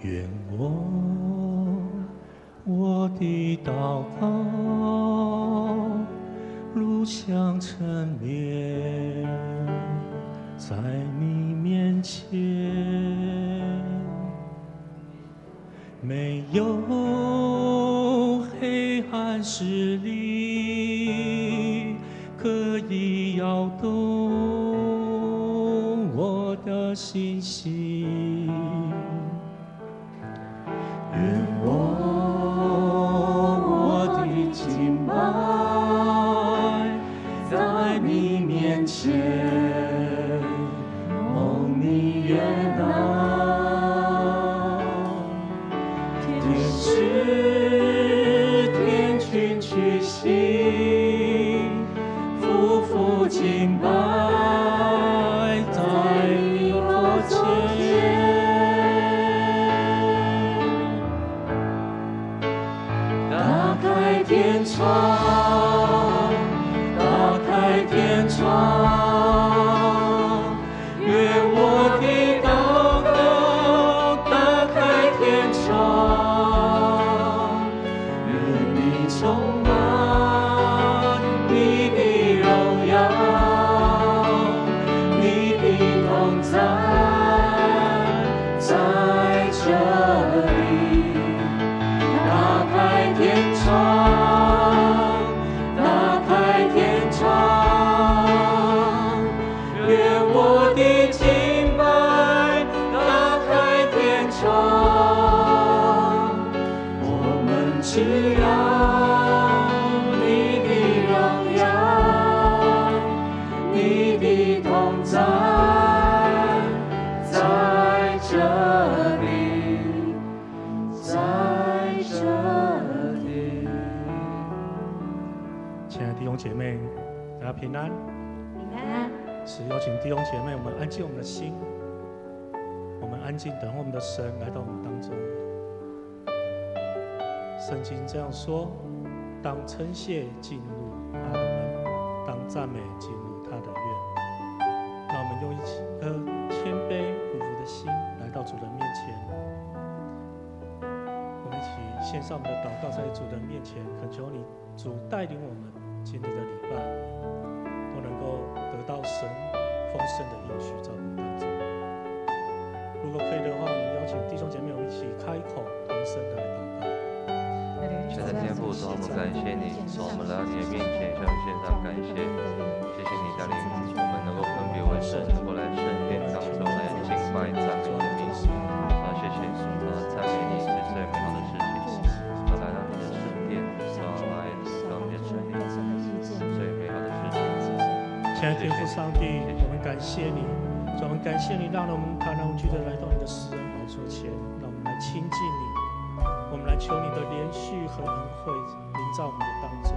愿我的祷告如香陈绵，在你面前，没有黑暗势力可以摇动我的信心。愿我的敬拜在你面前，蒙你悦纳，天使天群屈膝，夫妇敬拜在你座前。打开天窗，打开天窗，愿我的祷告打开天窗，愿你充满你的荣耀，你的同在在这里。打开天窗，打开天窗，愿我的敬拜打开天窗，我们只要你的荣耀，你的同在在这里，在这里。亲爱的弟兄姐妹，大家平安。平安。是有请弟兄姐妹，我们安静我们的心，我们安静等候我们的神来到我们当中。圣经这样说：当称谢进入他的门，当赞美进入他的院。让我们用一颗谦卑俯伏的心来到主的面前。我们一起献上我们的祷告，在主的面前恳求你，主带领我们今日的礼拜都能够得到神丰盛的应许在我们当中。如果可以的话，我们邀请弟兄姐妹，我们一起开口同声的来祷告。亲爱的天父，主，我们感谢你，主，我们来到你的面前，向你献上感谢。谢谢你带领我们能够分别为圣，能够来圣殿当中来敬拜赞美你的名。谢谢主，赞美你是最美好的事情。来到你的圣殿，来到你的圣灵，最美好的事情。亲爱的天父上帝，我们感谢你，主，我们感谢你，让我们坦然无惧的来到你的施恩宝座前，让我们来亲近你，我们来求你的连续和恩惠临在我们的当中。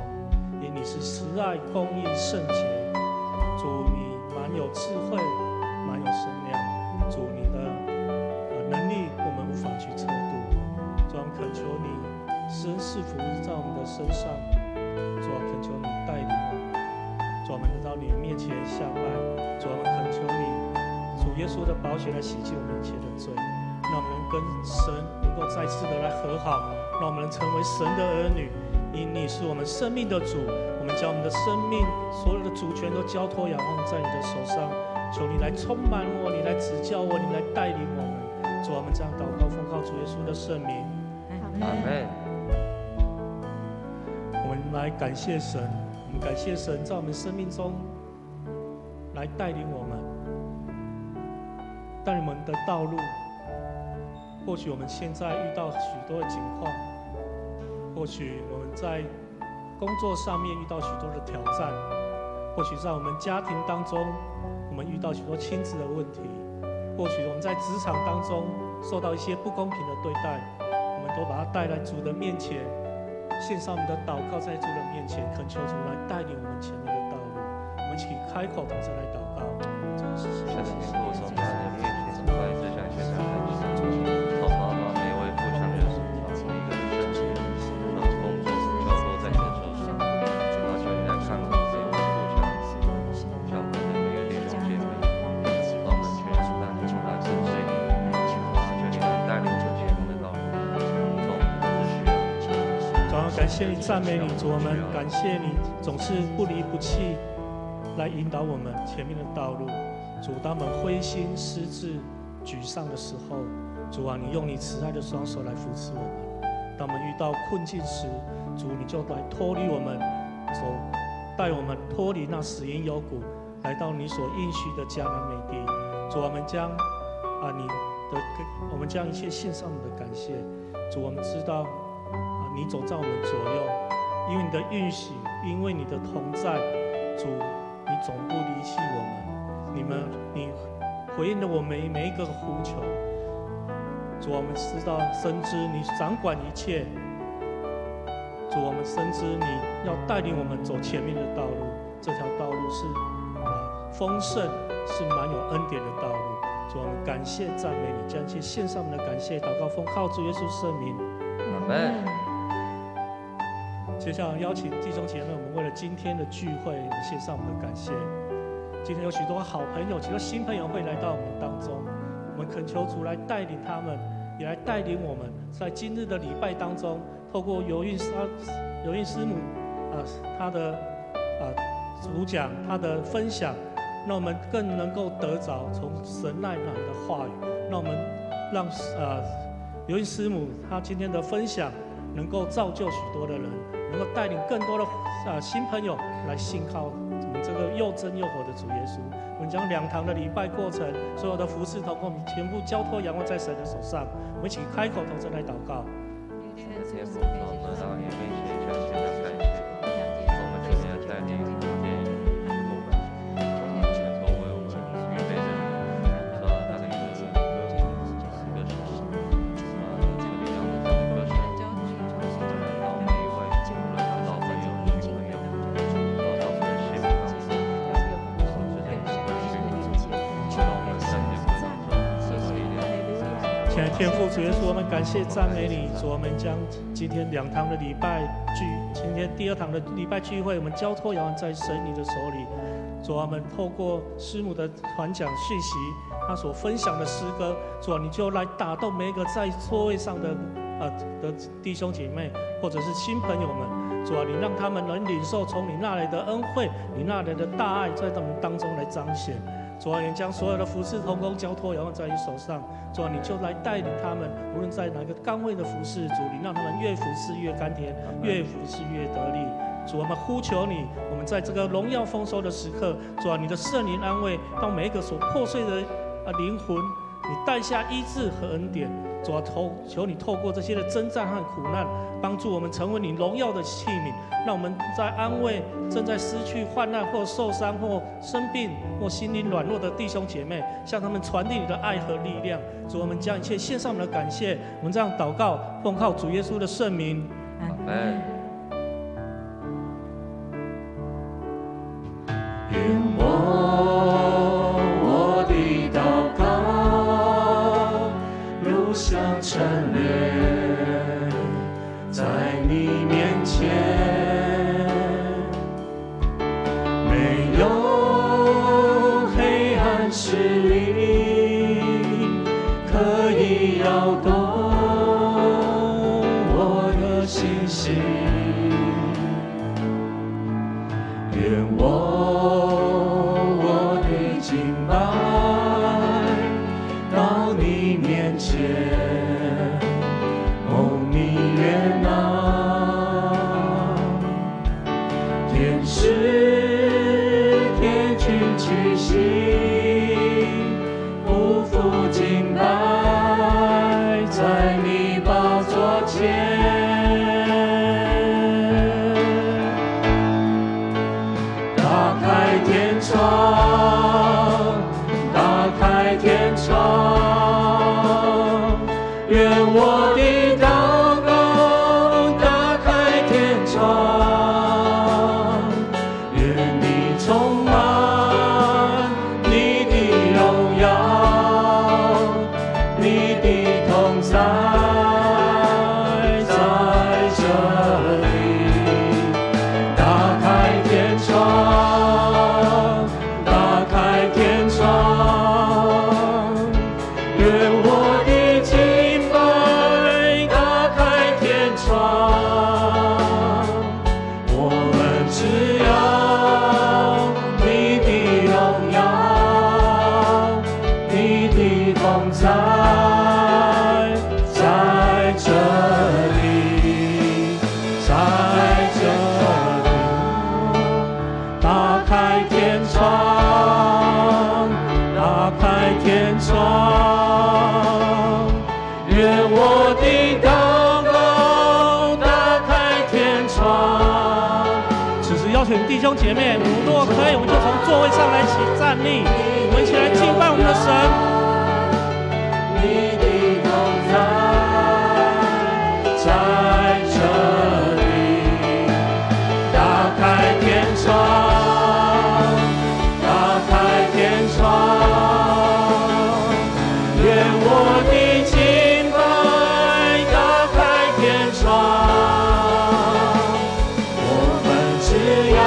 因你是慈爱、公义、圣洁，主你满有智慧，满有身量，主你的能力我们无法去测度。主，我们恳求你施恩赐福在我们的身上，主，我恳求你带领我们。主，我们来到你的面前相爱，主，我们恳求你，主耶稣的宝血来洗净我们一切的罪，让我们能跟神能够再次的来和好，让我们能成为神的儿女。因你是我们生命的主，我们将我们的生命所有的主权都交托仰望在你的手上，求你来充满我，你来指教我，你来带领我们。主，我们这样祷告，奉靠主耶稣的圣名。阿门。我们来感谢神，我们感谢神在我们生命中来带领我们，带领我们的道路。或许我们现在遇到许多的境况，或许我们在工作上面遇到许多的挑战，或许在我们家庭当中，我们遇到许多亲子的问题，或许我们在职场当中受到一些不公平的对待，我们都把它带来主的面前，献上我们的祷告，在主的面前恳求主来带领我们前面的道路。我们一起开口同声来祷告。神的天父，从你的面前来只想献上感谢。从妈妈每一位父强人，从每一个人身体，从工作交托在你的手上，求你来看顾每一位父强，教会的每一个弟兄姐妹，让我们全然单纯来跟随你，求你来带领我们前面。谢你，赞美你，主我们感谢你，总是不离不弃来引导我们前面的道路。主，当我们灰心失志、沮丧的时候，主啊，你用你慈爱的双手来扶持我们。当我们遇到困境时，主你就来脱离我们，带我们脱离那死荫幽谷，来到你所应许的迦南美地。主，我们将我们将一切献上你的感谢。主，我们知道你走在我们左右，因为你的应许，因为你的同在，主，你总不离弃我们。你回应了我们每一个呼求。主，我们知道深知你掌管一切。主，我们深知你要带领我们走前面的道路，这条道路是丰盛，是满有恩典的道路。主，我们感谢赞美你，将一切献上我们的感谢，祷告奉靠主耶稣圣名，阿门。接下来邀请弟兄姐妹，我们为了今天的聚会献上我们的感谢。今天有许多好朋友、许多新朋友会来到我们当中，我们恳求主来带领他们，也来带领我们，在今日的礼拜当中，透过尤韵师母他的主讲，他的分享，让我们更能够得着从神那里的话语，让我们让尤韵师母她今天的分享能够造就许多的人，能够带领更多的新朋友来信靠我们这个又真又活的主耶稣。我们将2堂的礼拜过程，所有的服事同工全部交托仰望在神的手上。我们一起开口同声来祷告。天父，我们到你面前向献上感谢，我们今天要带领今天后半，能够为我们预备的，他的歌手，这里让我们的歌手，到每一位无论是老朋友、新朋友，到我们的新朋友，我们之间的关系，让我们在这个当中得到力量。亲爱的天父主耶稣，我们感谢赞美你。主，我们将今天2堂的礼拜今天第2堂的礼拜聚会，我们交托仰望在神你的手里。主，我们透过师母的传讲讯息，他所分享的诗歌，主，你就来打动每一个在座位上的弟兄姐妹，或者是新朋友们。主啊，你让他们能领受从你那来的恩惠，你那来的大爱，在他们当中来彰显。主啊，你将所有的服事同工交托仰望在你手上。主啊，你就来带领他们，无论在哪个岗位的服事，主，你让他们越服事越甘甜，越服事越得力。主，我们呼求你，我们在这个荣耀丰收的时刻，主啊，你的圣灵安慰到每一个所破碎的灵魂，你带下医治和恩典。主啊，求你透过这些的征战和苦难，帮助我们成为你荣耀的器皿，让我们在安慰正在失去、患难或受伤或生病或心灵软弱的弟兄姐妹，向他们传递你的爱和力量。主，我们将一切献上我们的感谢，我们这样祷告，奉靠主耶稣的圣名，阿门。愿我的祷告如香陈列在你面前，没有黑暗势力可以摇动我的信心。愿我的敬拜到你面前，蒙你悦纳，天使天君屈膝，匍匐敬拜在你宝座前。打开天窗，愿我的祷告打开天窗，愿你充满你的荣耀，你的同在在这里，打开天窗。同在，在这里，在这里，打开天窗，打开天窗，愿我的祷告打开天窗。此时邀请弟兄姐妹，如果可以，我们就从座位上来起站立，我们一起来敬拜我们的神。你的同在，在这里，打开天窗，打开天窗，愿我的敬拜打开天窗，我们只要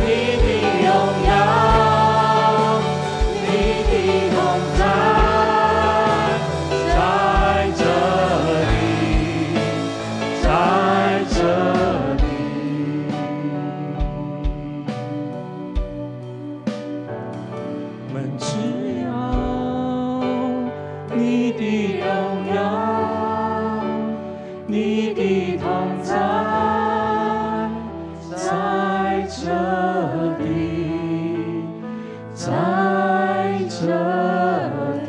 你的荣耀，你的同在，在这里，在这里。我们只要你的荣耀，你的同在，在这里，在这里。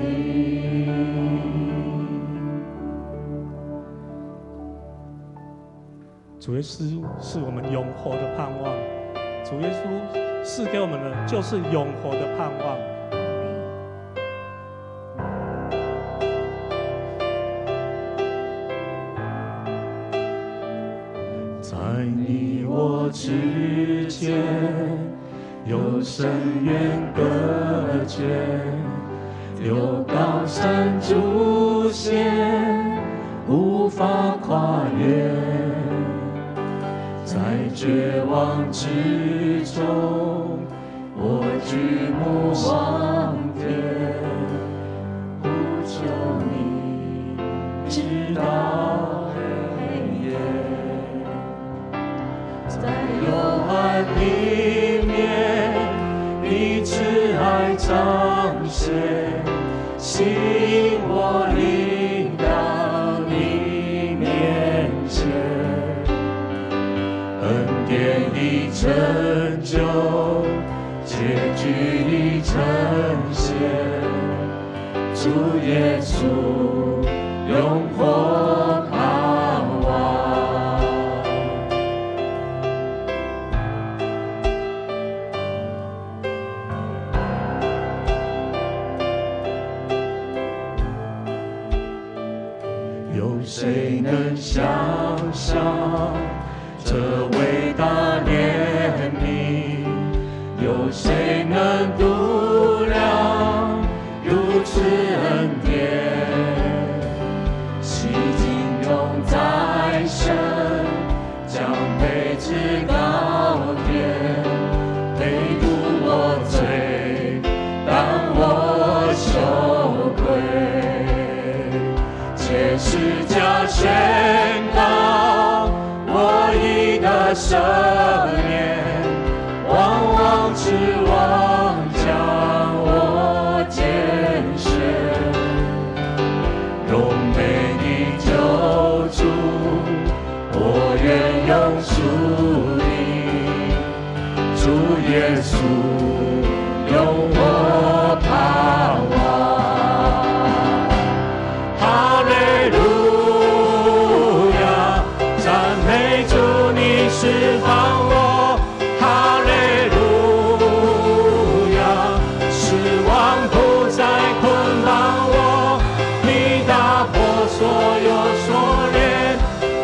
主耶稣是我们永活的盼望，主耶稣赐给我们的就是永活的盼望。在你我之间有深渊隔绝，有高山阻险，无法跨越。在绝望之中，我举目望天，呼求你直到黑夜。在幽暗里面，你慈爱彰显，吸引我领到你面前。恩典的成就，结局的呈现，主耶稣永活盼望。有谁能想象这伟大怜悯？有谁能度量如此恩典？洗净永在身，将配置高天，背负我罪，当我羞愧，借十架宣告我义的赦免，往往指望将我拣选，荣美的救主，我愿永属你，主耶稣有我盼望。哈利路亚，赞美主，你释放我。哈利路亚，失望不再捆绑我，你打破所有锁链，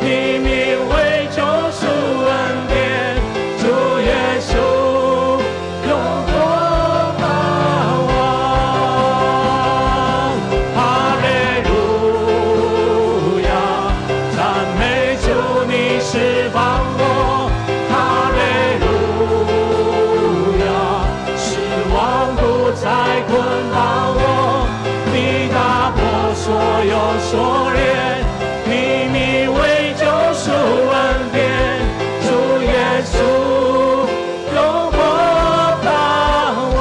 你名为救赎恩典，主耶稣永活盼望。哈利路亚，赞美主，你释放我。哈利路亚，失望不再捆绑我，你打破所有锁链，你名为救赎恩典，主耶稣永活盼望。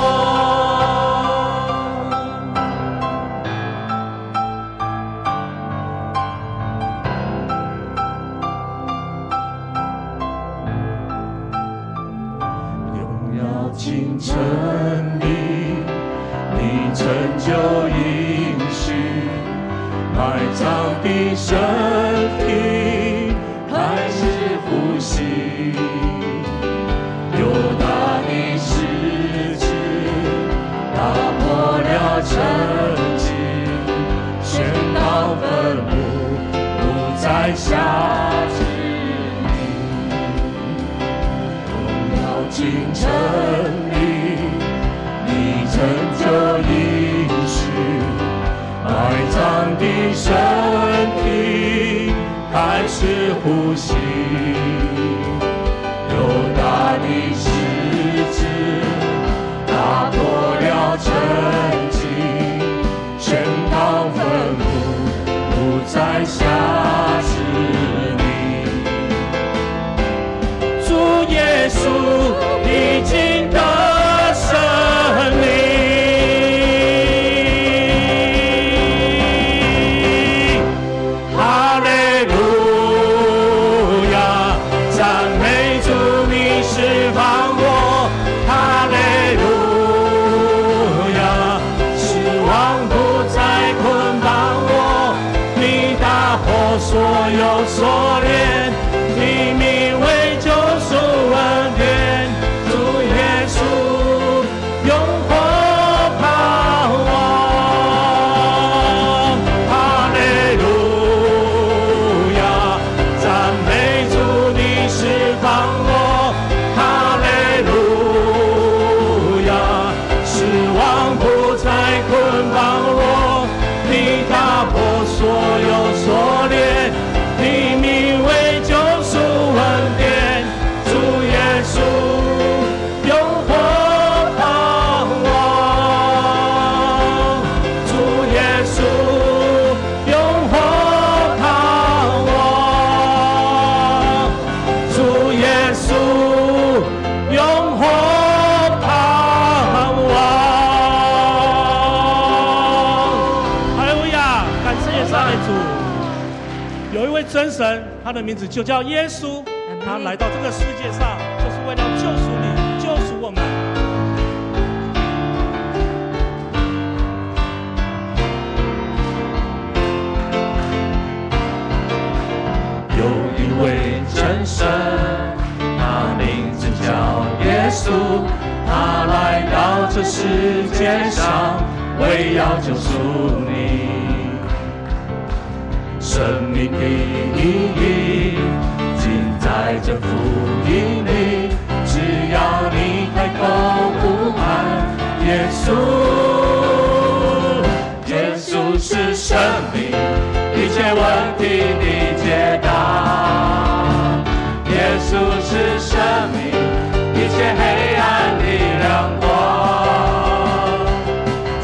成就应许，埋葬的身体开始呼吸，犹大的十字打破了沉寂，宣告坟墓不再下之地，荣耀进城里，你成就应许，埋葬的身体开始呼吸，犹大的十字打破了沉寂，宣告坟墓不再下之地。主耶稣已经得胜利。所有锁链，以名为救赎恩典，主耶稣永活盼望。哈利路亚，赞美主你释放我。哈利路亚，失望不再捆绑我，你打破所有锁链。以名为救赎恩典，主耶稣永活盼望，主耶稣永活盼望，主耶稣永活盼望。哈利路亚，感谢上主。有一位真神，他的名字就叫耶稣，他来到这个世界上，就是为了救赎你，救赎我们。有一位真神，他名字叫耶稣，他来到这世界上，为要救赎你。生命的意义尽在这福音里，只要你开口呼喊耶稣，耶稣是生命，一切问题的解答。耶稣是生命，一切黑暗的亮光，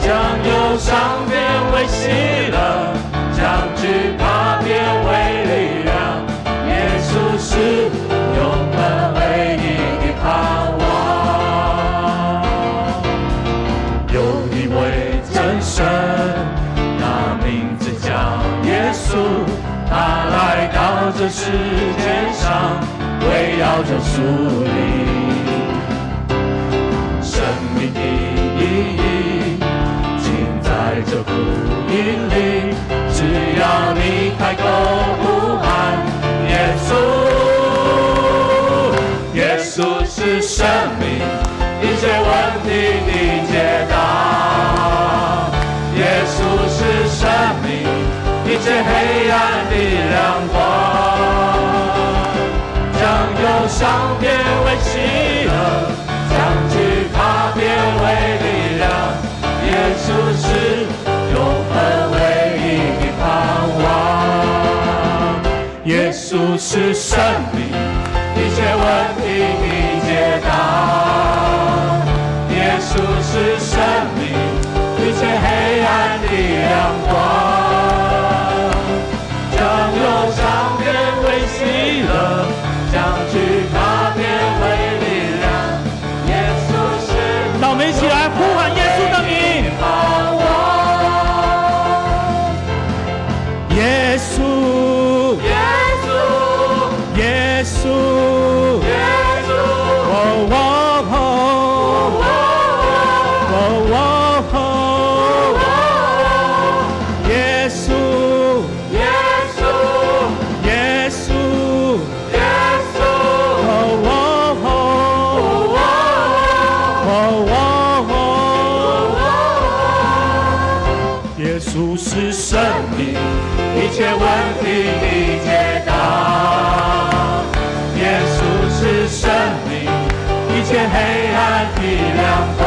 将忧伤变为喜乐，将惧怕变为力量，耶稣是永恒唯一的盼望。有一位真神，他名字叫耶稣，他来到这世界上，为要救赎你。生命的意义尽在这福音里，只要你开口呼喊耶稣，耶稣是生命，一切问题的解答。耶稣是生命，一切黑暗的亮光，将忧伤变为喜乐，将惧怕变为力量。耶稣是永恒唯一的盼望，耶稣是生命，一切问题的解答。耶稣是生命，一切黑暗的亮光，将忧伤变为喜乐，将惧怕变为力量。耶稣是，让我们一起来呼喊耶稣的名。耶稣，耶稣，耶耶稣是生命，一切问题的解答。耶稣是生命，一切黑暗的亮光。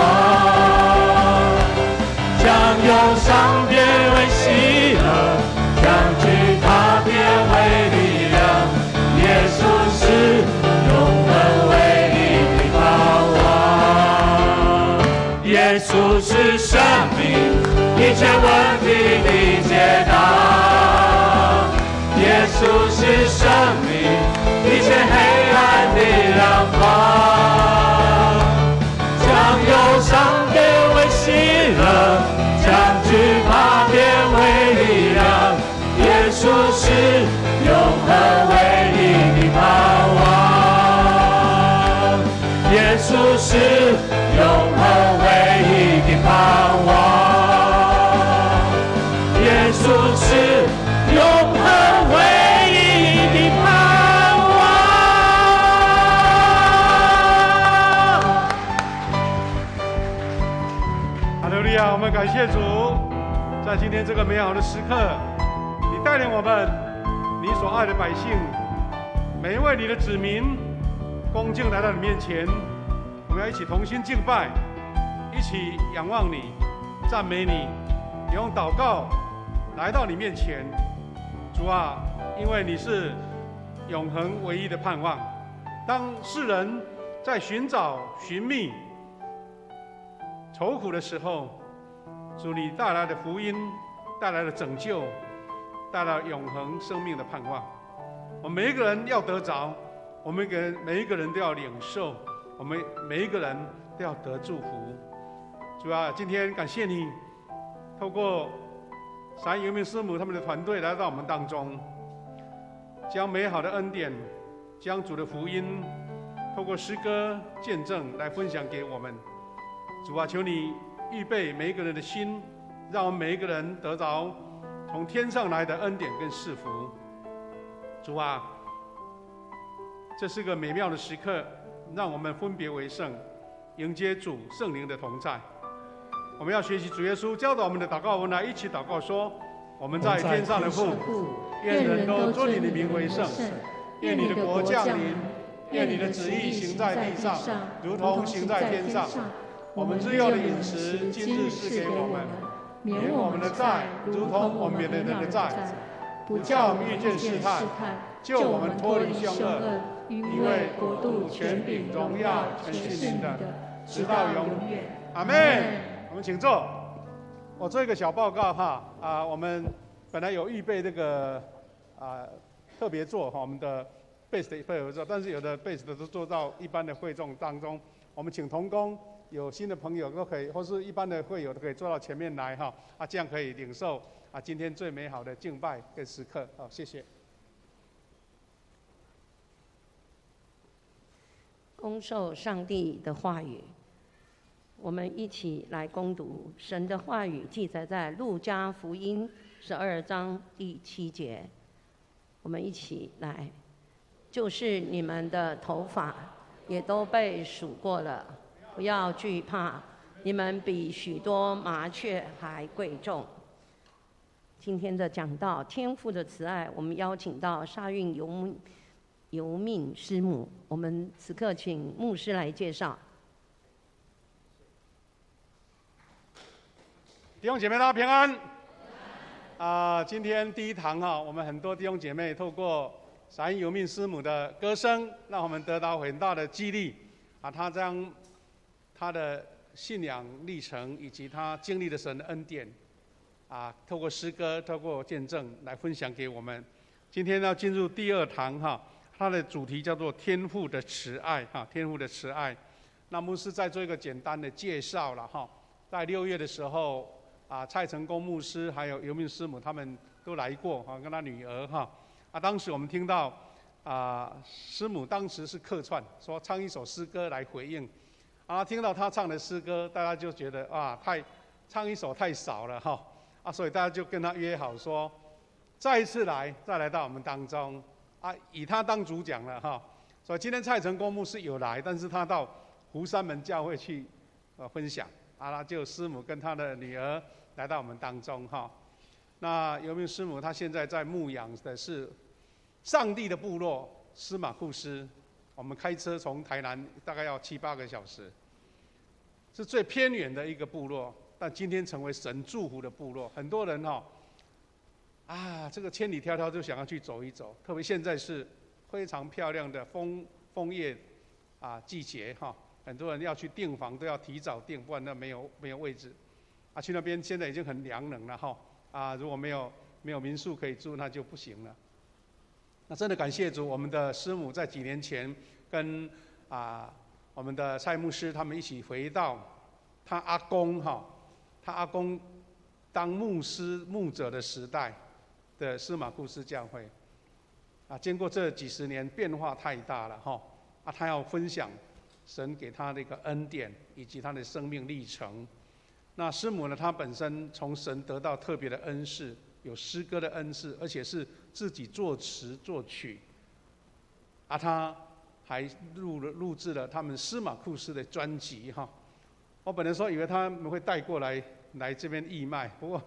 将忧伤变为喜乐，将惧怕变为力量。耶稣是永恒唯一的盼望。耶稣是生命，一切问题的解答。耶稣是生命，一切黑暗的亮光。将忧伤变为喜乐，将惧怕变为力量。耶稣是永恒唯一的盼望。耶稣是永恒唯一的盼望。耶稣是永恒唯一的盼望。哈利路亚！我们感谢主，在今天这个美好的时刻，你带领我们，你所爱的百姓，每一位你的子民，恭敬来到你面前，我们要一起同心敬拜，一起仰望你，赞美你，也用祷告来到你面前。主啊，因为你是永恒唯一的盼望。当世人在寻找、寻觅、愁苦的时候，主你带来的福音，带来的拯救，带来永恒生命的盼望。我们每一个人要得着，我们每一个人都要领受，我们每一个人都要得祝福。主啊，今天感谢你，透过闪游民师母他们的团队来到我们当中，将美好的恩典，将主的福音，透过诗歌见证来分享给我们。主啊，求你预备每一个人的心，让我们每一个人得着从天上来的恩典跟赐福。主啊，这是个美妙的时刻，让我们分别为圣，迎接主圣灵的同在。我们要学习主耶稣教导我们的祷告文来一起祷告说：我们在天上的父，愿人都尊你的名为圣，愿你的国降临，愿你的旨意行在地上，如同行在天上。我们日用的饮食，今日赐给我们，免我们的债，如同我们免了人的债，不叫我们遇见试探，救我们脱离凶恶。因为国度、权柄、荣耀，全是您的，直到永远。阿们。我们请坐。我做一个小报告哈我们本来有预备这个特别座哈，我们的贝斯的特别座，但是有的贝斯的都坐到一般的会众当中。我们请同工，有新的朋友都可以，或是一般的会友都可以坐到前面来哈这样可以领受今天最美好的敬拜跟时刻。好，谢谢。恭受上帝的话语，我们一起来攻读神的话语，记载在路加福音12章第7节。我们一起来，就是你们的头发也都被数过了，不要惧怕，你们比许多麻雀还贵重。今天的讲道天父的慈爱，我们邀请到沙运游命师母，我们此刻请牧师来介绍。弟兄姐妹大家平安。今天第一堂我们很多弟兄姐妹透过闪运游命师母的歌声，让我们得到很大的激励他将他的信仰历程以及他经历的神的恩典透过诗歌、透过见证来分享给我们。今天要进入第二堂它的主题叫做天父的慈爱天父的慈爱。那牧师再做一个简单的介绍了在6月的时候蔡成功牧师还有游命师母他们都来过跟他女儿当时我们听到师母当时是客串，说唱一首诗歌来回应听到他唱的诗歌，大家就觉得唱一首太少了所以大家就跟他约好说，再一次再来到我们当中以他当主讲了所以今天蔡成功牧师有来，但是他到湖山门教会去分享那就师母跟他的女儿来到我们当中哈。那游明师母她现在在牧养的是上帝的部落司马库斯，我们开车从台南大概要7、8个小时，是最偏远的一个部落，但今天成为神祝福的部落。很多人这个千里迢迢就想要去走一走，特别现在是非常漂亮的枫叶季节哈，很多人要去订房都要提早订，不然那没有位置。去那边现在已经很凉冷了哈。如果没有民宿可以住，那就不行了。那真的感谢主，我们的师母在几年前跟我们的蔡牧师他们一起回到他阿公当牧者的时代的司马库斯教会。经过这几十年变化太大了哈。他要分享神给他的一个恩典以及他的生命历程。那师母呢，她本身从神得到特别的恩赐，有诗歌的恩赐，而且是自己作词作曲。她还录制了他们司马库斯的专辑哈。我本来说以为他们会带过来这边义卖，不过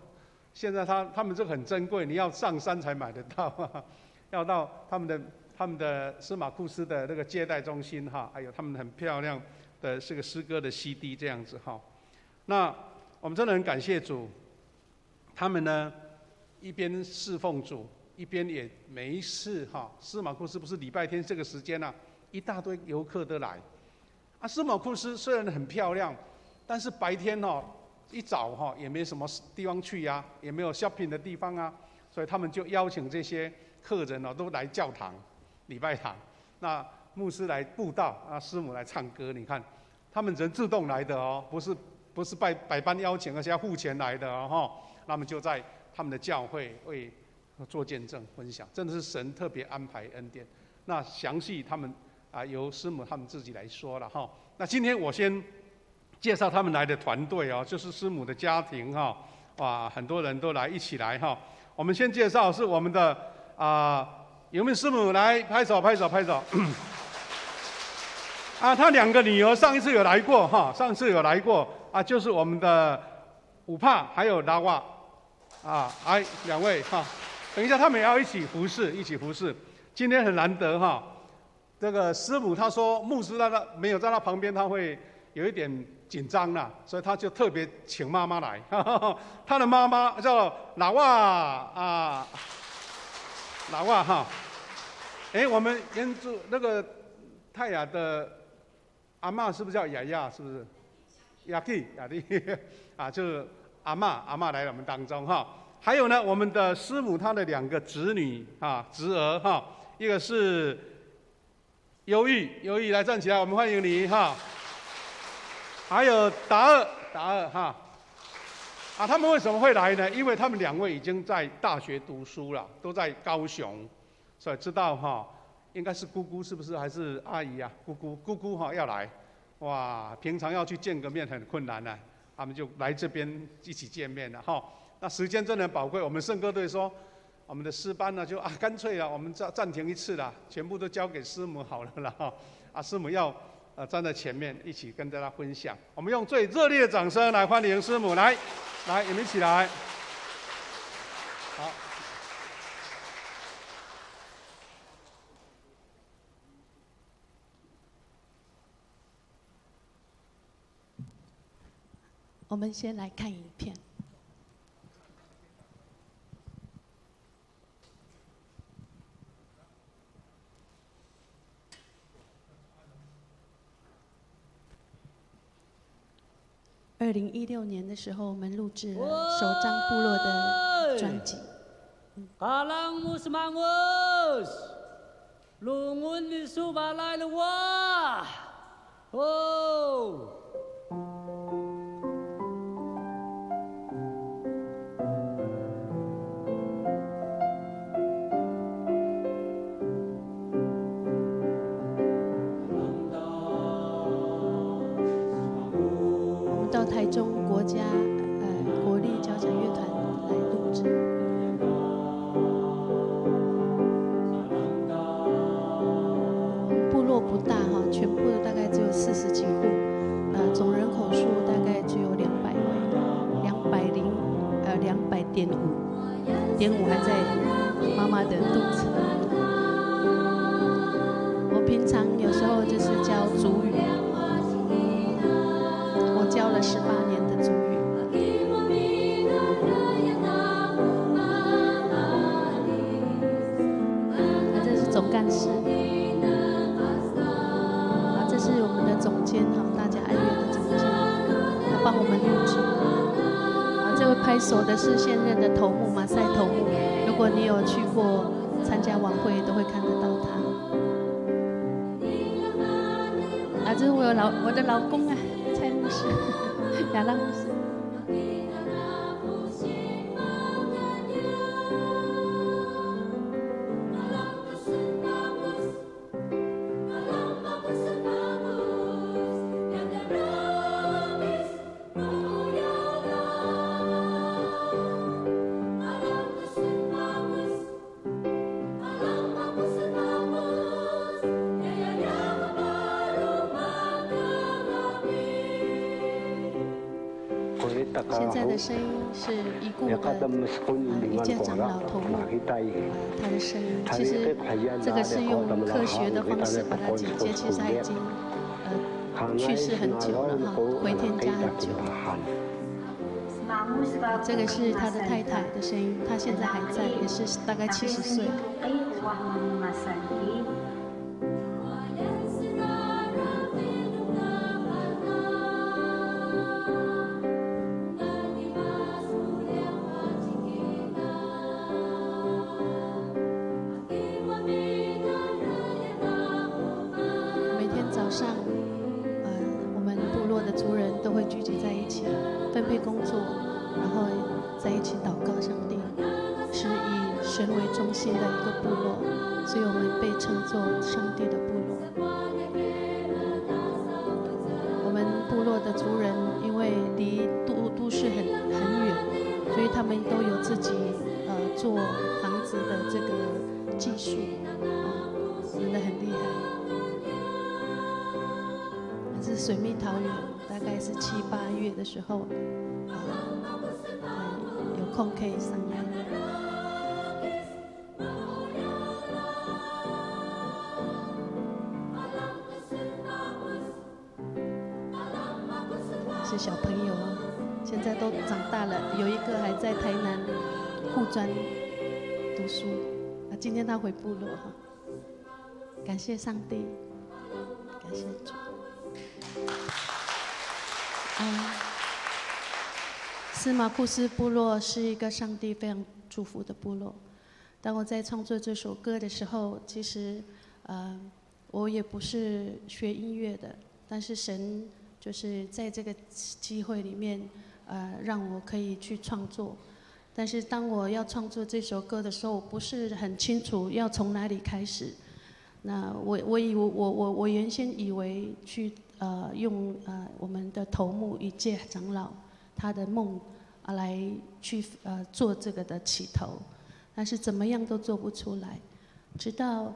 现在他们这个很珍贵，你要上山才买得到，要到他们的司马库斯的那个接待中心哈，还有他们很漂亮的这个诗歌的 CD 这样子哈。那我们真的很感谢主，他们呢一边侍奉主，一边也每一次司马库斯不是礼拜天这个时间一大堆游客都来。司马库斯虽然很漂亮，但是白天一早也没什么地方去也没有 shopping 的地方所以他们就邀请这些客人都来教堂、礼拜堂，那牧师来布道，师母来唱歌。你看，他们人自动来的不是百般邀请，而且要付钱来的那么就在他们的教会为做见证分享，真的是神特别安排恩典。那详细他们由师母他们自己来说了哈。那今天我先介绍他们来的团队就是师母的家庭哇，很多人都一起来哈。我们先介绍是我们的有没有师母来拍手？他2个女儿上一次有来过就是我们的五帕还有拉瓦2位等一下他们也要一起服侍。今天很难得这个师母她说牧师没有在她旁边，她会有一点紧张所以她就特别请妈妈来。她的妈妈叫拉瓦拉瓦我们原住那个泰雅的阿嬷是不是叫雅雅？是不是？雅蒂就是阿嬷来我们当中还有呢，我们的师母她的2个侄女侄儿一个是忧郁来站起来，我们欢迎你还有达尔他们为什么会来呢？因为他们2位已经在大学读书了，都在高雄，所以知道应该是姑姑是不是？还是阿姨姑姑要来，哇，平常要去见个面很困难他们就来这边一起见面了那时间真的很宝贵，我们圣歌队说，我们的诗班呢就干脆我们暂停一次啦，全部都交给师母好了啦师母要站在前面一起跟大家分享。我们用最热烈的掌声来欢迎师母，来，你们一起来。好。我们先来看影片。2016年的时候，我们录制了首张部落的专辑。Kalang mo semangos, lungun di subalai luwa, oh. 到台中国家国立交响乐团来录制。部落不大全部大概只有40几户， 200.5，点5还在妈妈的肚子。我平常有时候就是教族语，我教了18年的族语。这是总干事，这是我们的总监大家爱乐的总监，他帮我们录制。这位拍手的是现任的头目马赛头目，如果你有去过参加晚会，都会看得到他。这是我的老公啊，蔡牧师，亚当牧师。现在的声音是已故的一届长老头目，他的声音其实这个是用科学的方式把它剪接，其实他已经去世很久了回天家很久了。这个是他的太太的声音，他现在还在，也是大概70岁。我们部落的族人都会聚集在一起，分配工作，然后在一起祷告上帝，是以神为中心的一个部落，所以我们被称作上帝的部落。我们部落的族人因为离都市很远，所以他们都有自己做房子的这个技术，真的很厉害。是水蜜桃园，大概是7、8月的时候，有空可以上来。是小朋友啊，现在都长大了，有一个还在台南护专读书。今天他回部落哈，感谢上帝，感谢主。司马库斯部落是一个上帝非常祝福的部落。当我在创作这首歌的时候，其实我也不是学音乐的，但是神就是在这个机会里面让我可以去创作。但是当我要创作这首歌的时候，我不是很清楚要从哪里开始。那我原先以为去用我们的头目一介长老他的梦来去做这个的起头，但是怎么样都做不出来，直到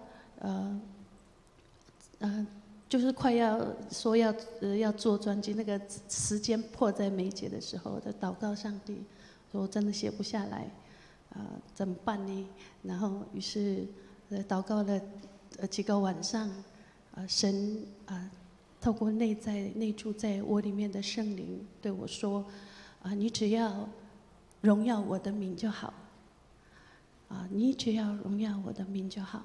就是快要说要做专辑，那个时间迫在眉睫的时候，在祷告上帝，说我真的写不下来，怎么办呢？然后于是祷告了几个晚上，神透过内住在我里面的圣灵对我说，你只要荣耀我的名就好，你只要荣耀我的名就好。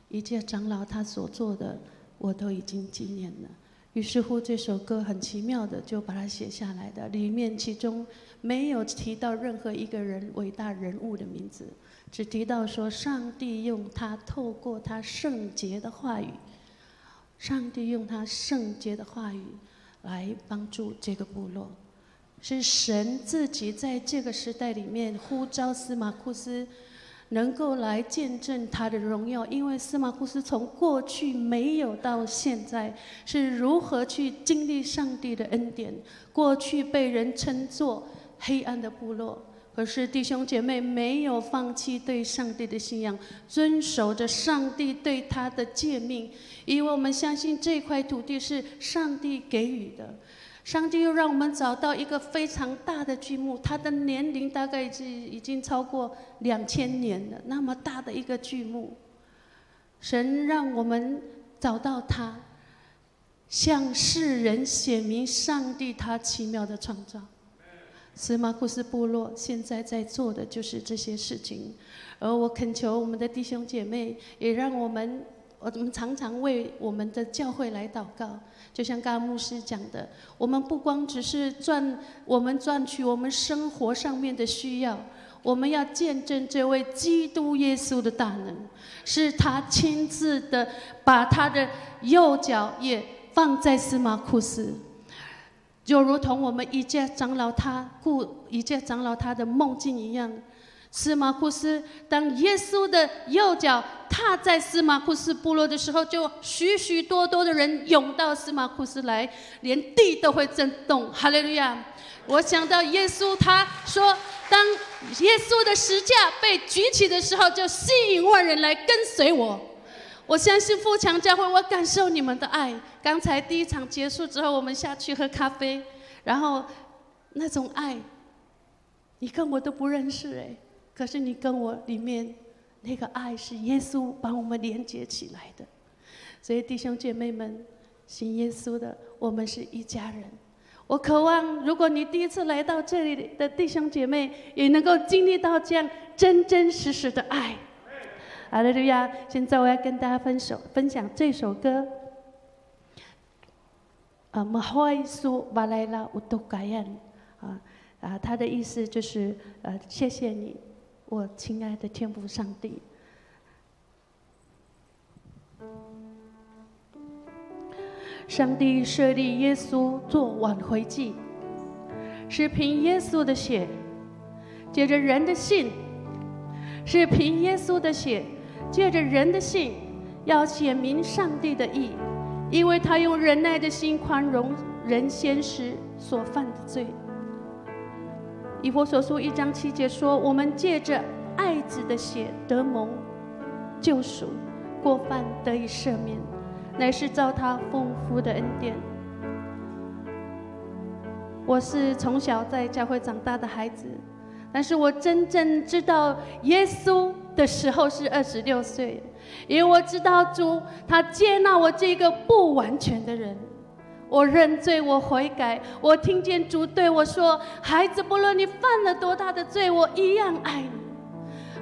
一切长老他所做的，我都已经纪念了。于是乎，这首歌很奇妙的就把它写下来的，里面其中没有提到任何一个人伟大人物的名字，只提到说上帝用他透过他圣洁的话语，上帝用他圣洁的话语来帮助这个部落，是神自己在这个时代里面呼召司马库斯能够来见证他的荣耀，因为司马库斯从过去没有到现在是如何去经历上帝的恩典。过去被人称作黑暗的部落，可是弟兄姐妹没有放弃对上帝的信仰，遵守着上帝对他的诫命，因为我们相信这块土地是上帝给予的，上帝又让我们找到一个非常大的巨木，它的年龄大概已经超过2000年了，那么大的一个巨木。神让我们找到它，向世人显明上帝他奇妙的创造。司马库斯部落现在在做的就是这些事情，而我恳求我们的弟兄姐妹，也让我们常常为我们的教会来祷告。就像刚刚牧师讲的，我们不光只是赚取我们生活上面的需要，我们要见证这位基督耶稣的大能，是他亲自的把他的右脚也放在司马库斯。就如同我们以届长老他的梦境一样，司马库斯当耶稣的右脚踏在司马库斯部落的时候，就许许多多的人涌到司马库斯来，连地都会震动。哈利路亚！我想到耶稣他说，当耶稣的十架被举起的时候，就吸引万人来跟随我。我相信富强教会，我感受你们的爱。刚才第一场结束之后，我们下去喝咖啡，然后那种爱，你跟我都不认识可是你跟我里面那个爱是耶稣把我们连接起来的。所以弟兄姐妹们，信耶稣的，我们是一家人。我渴望，如果你第一次来到这里的弟兄姐妹，也能够经历到这样真真实实的爱。哈利路亚！现在我要跟大家分享这首歌。Mahoy su balayla utukayan， 它的意思就是谢谢你，我亲爱的天父上帝。上帝设立耶稣做挽回祭，是凭耶稣的血，借着人的信，是凭耶稣的血。借着人的信，要显明上帝的义，因为他用忍耐的心宽容人先时所犯的罪。以弗所书1章7节说，我们借着爱子的血得蒙救赎，过犯得以赦免，乃是照他丰富的恩典。我是从小在教会长大的孩子，但是我真正知道耶稣的时候是26岁，因为我知道主他接纳我这个不完全的人。我认罪，我悔改，我听见主对我说，孩子，不论你犯了多大的罪，我一样爱你。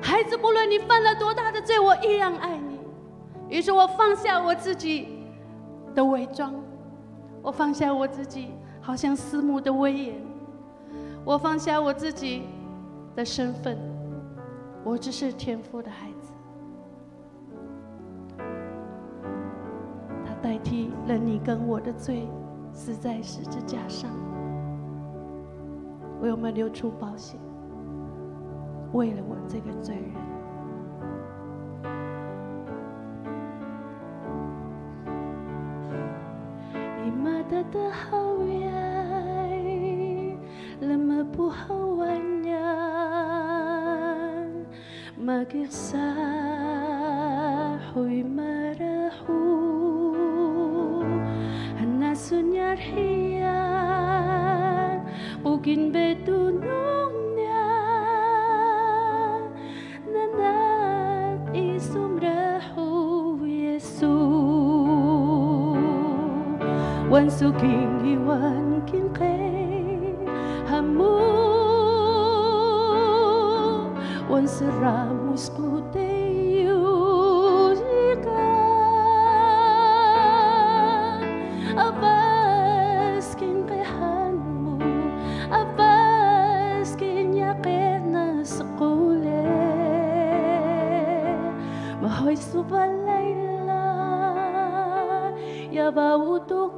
孩子，不论你犯了多大的罪，我一样爱你。于是我放下我自己的伪装，我放下我自己好像司母的威严，我放下我自己的身份，我只是天父的孩子。他代替了你跟我的罪，死在十字架上，为我们流出宝血，为了我这个罪人。Imadadahawiyay lamabuhawanyan magiksahoy marahu hanasunyarhiyan bugin bedunong niya nanat isumrahu Yesus wan suking iwan kingkay hamu wan seramus puteyu zika abas kingkay hanmu abas kinyakit na sakule mahoy subalayla yabauto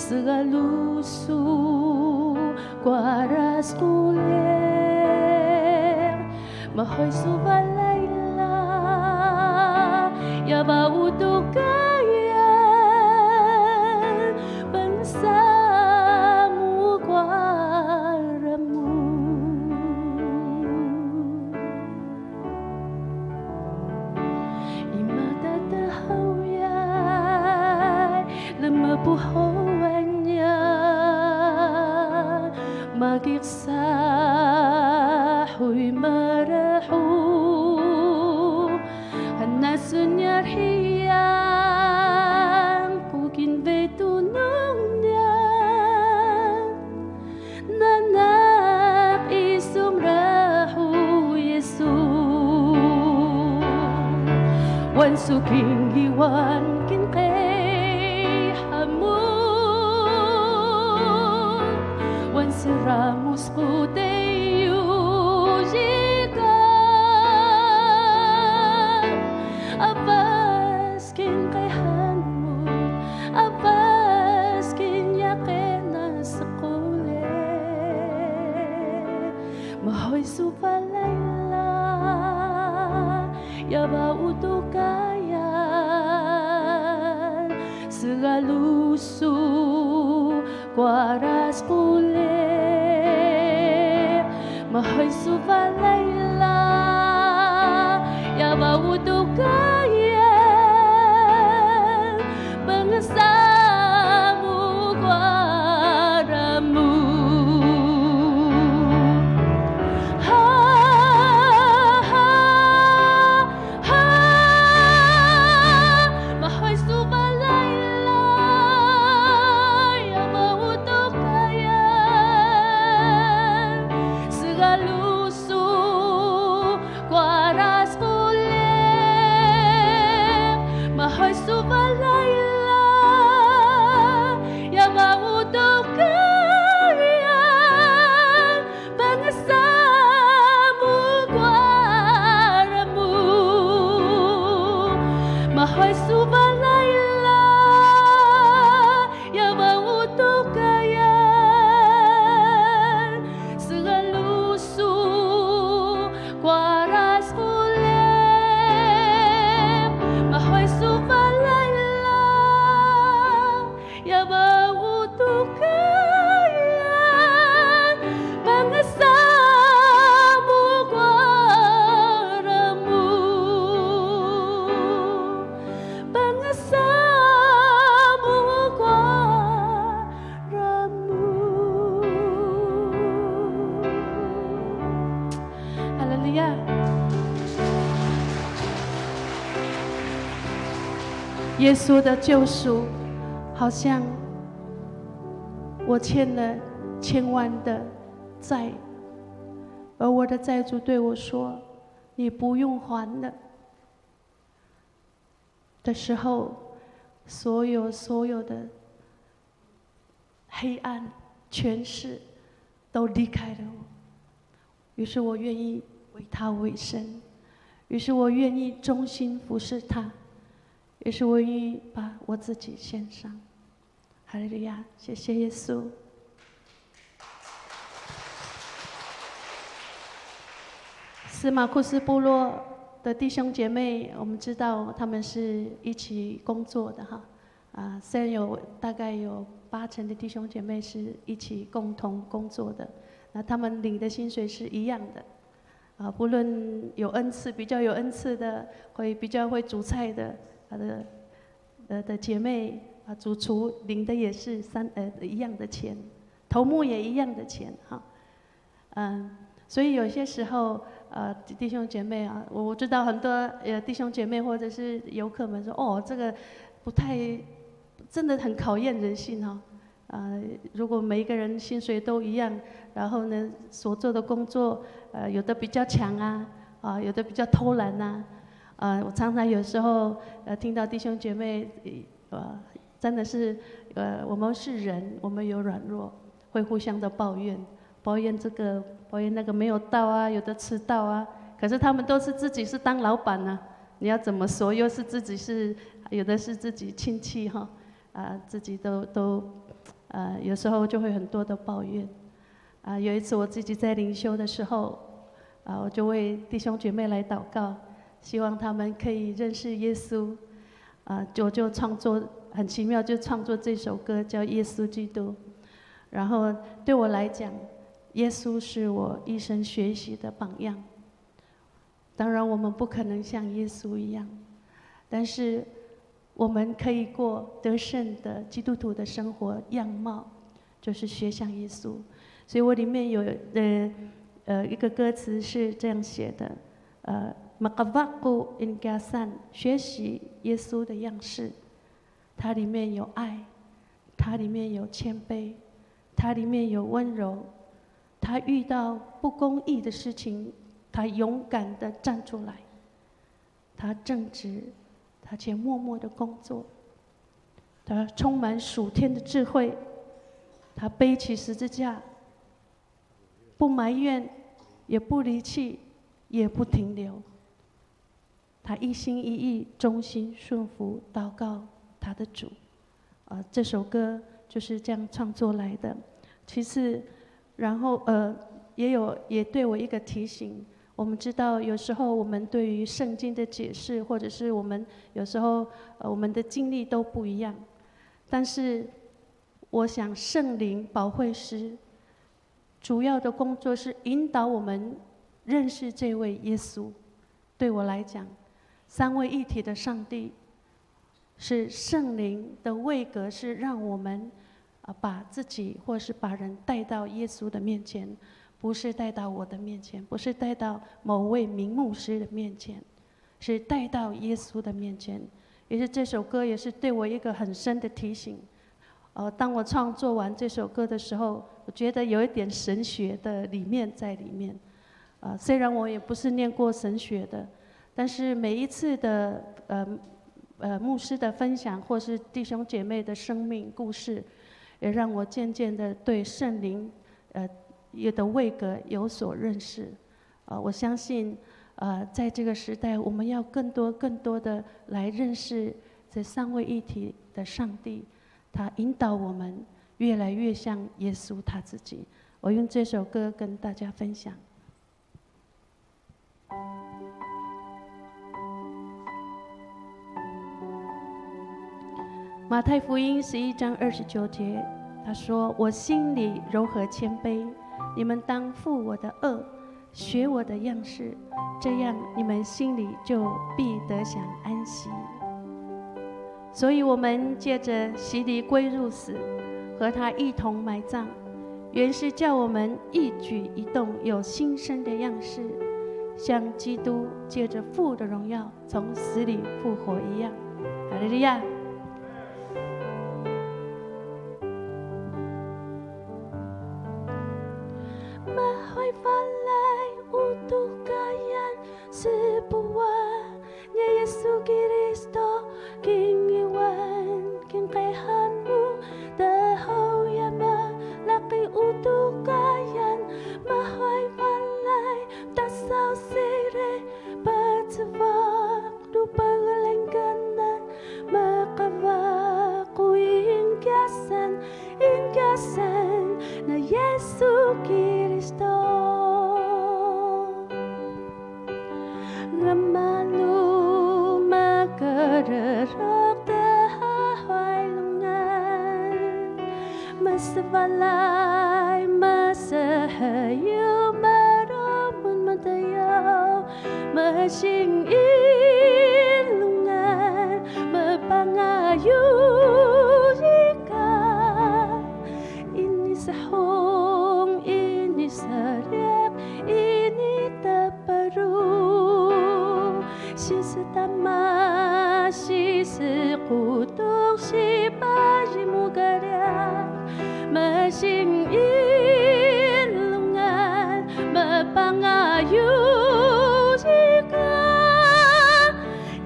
Segalusu kuaras kuler Mahoy subalayla Yabauto kayan Bangsamu kuaramu Imadadahawiyay Lamabu Marahoy maraho Hanasun yarhiyang Pukin betunong niyan Nanak isumraho Yesu Wan suking hiwan kinkay hamun Wan seramus kudeyu jika Abas kinkay hamun Abas kinyakin na sakule Mahoy supalayla Yaba utukayan Segalusu Kuaras pule Mahoy supalayla Yaba utukayan Bangasamu kuaramu耶稣的救赎，好像我欠了千万的债，而我的债主对我说：“你不用还了。”的时候，所有的黑暗、权势都离开了我。于是我愿意为他为生，于是我愿意忠心服侍他。于是我愿意把我自己献上，哈利路亚！谢谢耶稣。司马库斯部落的弟兄姐妹，我们知道他们是一起工作的哈，虽然大概有80%的弟兄姐妹是一起共同工作的，那他们领的薪水是一样的。不论有恩赐，比较有恩赐的，比较会煮菜的。的姐妹主厨领的也是一样的钱，头目也一样的钱哈，所以有些时候弟兄姐妹啊，我知道很多弟兄姐妹或者是游客们说，哦，这个不太，真的很考验人性哈，如果每一个人薪水都一样，然后呢所做的工作有的比较强啊，有的比较偷懒呐。我常常有时候听到弟兄姐妹真的是我们是人，我们有软弱，会互相的抱怨这个抱怨那个没有到啊，有的迟到啊，可是他们都是自己是当老板啊，你要怎么说？又是自己是有的是自己亲戚哈，自己都有时候就会很多的抱怨。有一次我自己在灵修的时候，我就为弟兄姐妹来祷告。希望他们可以认识耶稣，就创作很奇妙，就创作这首歌叫《耶稣基督》。然后对我来讲，耶稣是我一生学习的榜样。当然，我们不可能像耶稣一样，但是我们可以过得胜的基督徒的生活样貌，就是学像耶稣。所以我里面有一个歌词是这样写的，Maqavaku ingasan， 学习耶稣的样式，它里面有爱，它里面有谦卑，它里面有温柔，他遇到不公义的事情，他勇敢地站出来，他正直，他且默默地工作，他充满属天的智慧，他背起十字架，不埋怨，也不离弃，也不停留，他一心一意，忠心顺服，祷告他的主。这首歌就是这样创作来的。其次，然后也对我一个提醒。我们知道，有时候我们对于圣经的解释，或者是我们有时候我们的经历都不一样。但是，我想圣灵保惠师主要的工作是引导我们认识这位耶稣。对我来讲，三位一体的上帝是圣灵的位格，是让我们把自己或是把人带到耶稣的面前，不是带到我的面前，不是带到某位名牧师的面前，是带到耶稣的面前。也是这首歌也是对我一个很深的提醒。当我创作完这首歌的时候，我觉得有一点神学的理念在里面。虽然我也不是念过神学的，但是每一次的牧师的分享，或是弟兄姐妹的生命故事，也让我渐渐的对圣灵的位格有所认识。我相信在这个时代，我们要更多的来认识这三位一体的上帝，他引导我们越来越像耶稣他自己。我用这首歌跟大家分享。马太福音11章29节，他说：“我心里柔和谦卑，你们当负我的恶，学我的样式，这样你们心里就必得享安息。”所以，我们借着洗礼归入死，和他一同埋葬，原是叫我们一举一动有新生的样式，像基督借着父的荣耀从死里复活一样。哈利路亚。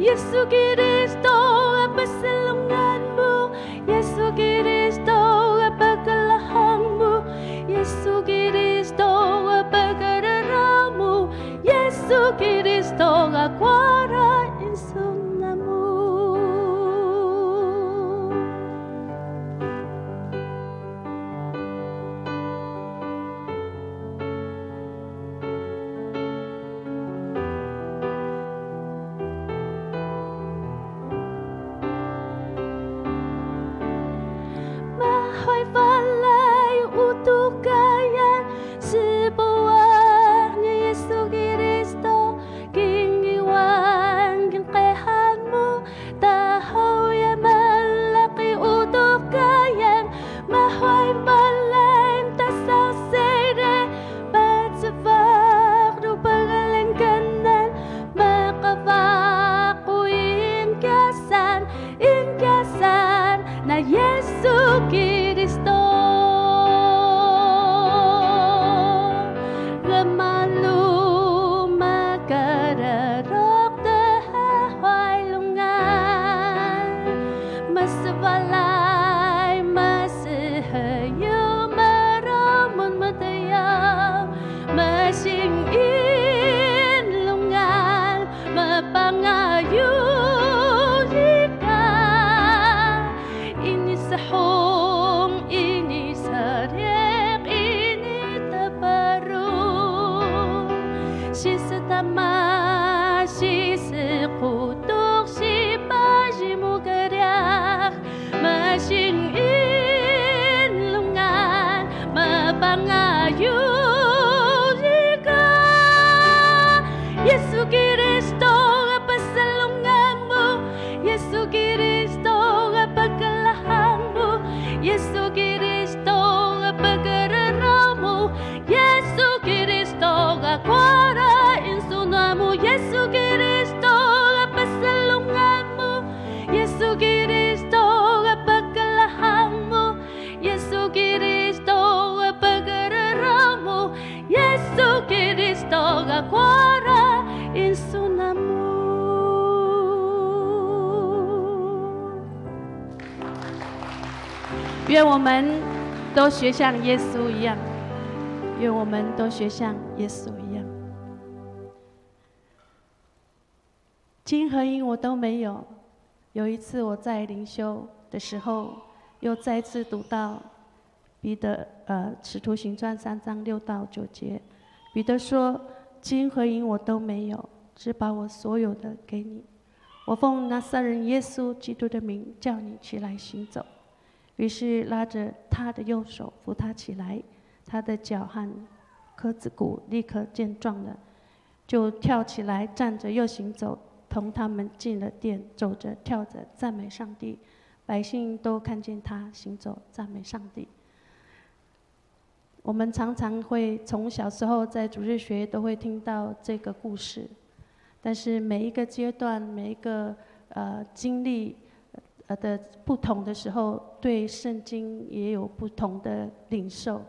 Yesus Kristo, apa selunganmu? Yesus Kristo, apa kelahangmu? Yesus Kristo, apa kederamu? Yesus Kristo, akuara insunamu. malu makararok dahaway lungan masbalay masahayo maramon matayaw masingin lungan mapangayo sahong ini sarek ini tabaru si setama si sekutuk si baji mugarak masing inlungan mapangayu jika Yesu Kristo pasalunganmu Yesu Kristo pagkalahanmu Yesu Kristo pagkararamu Yesu Kristo kakwara insunamu Yesu Kristo pasalunganmu Yesu Kristo pagkalahanmu Yesu Kristo pagkararamu Yesu Kristo kakwara insunamu 愿我们都学像耶稣一样，愿我们都学像耶稣一样。金和银我都没有。有一次我在灵修的时候，又再次读到彼得使徒行传3章6到9节，彼得说：“金和银我都没有，只把我所有的给你。我奉拿撒勒人耶稣基督的名，叫你起来行走。” 于是拉着他的右手扶他起来，他的脚和髁子骨立刻健壮了，就跳起来站着又行走，同他们进了殿，走着跳着赞美上帝。百姓都看见他行走赞美上帝。我们常常会从小时候在主日学都会听到这个故事，但是每一个阶段、每一个经历。 的不同的时候，对圣经也有不同的领受。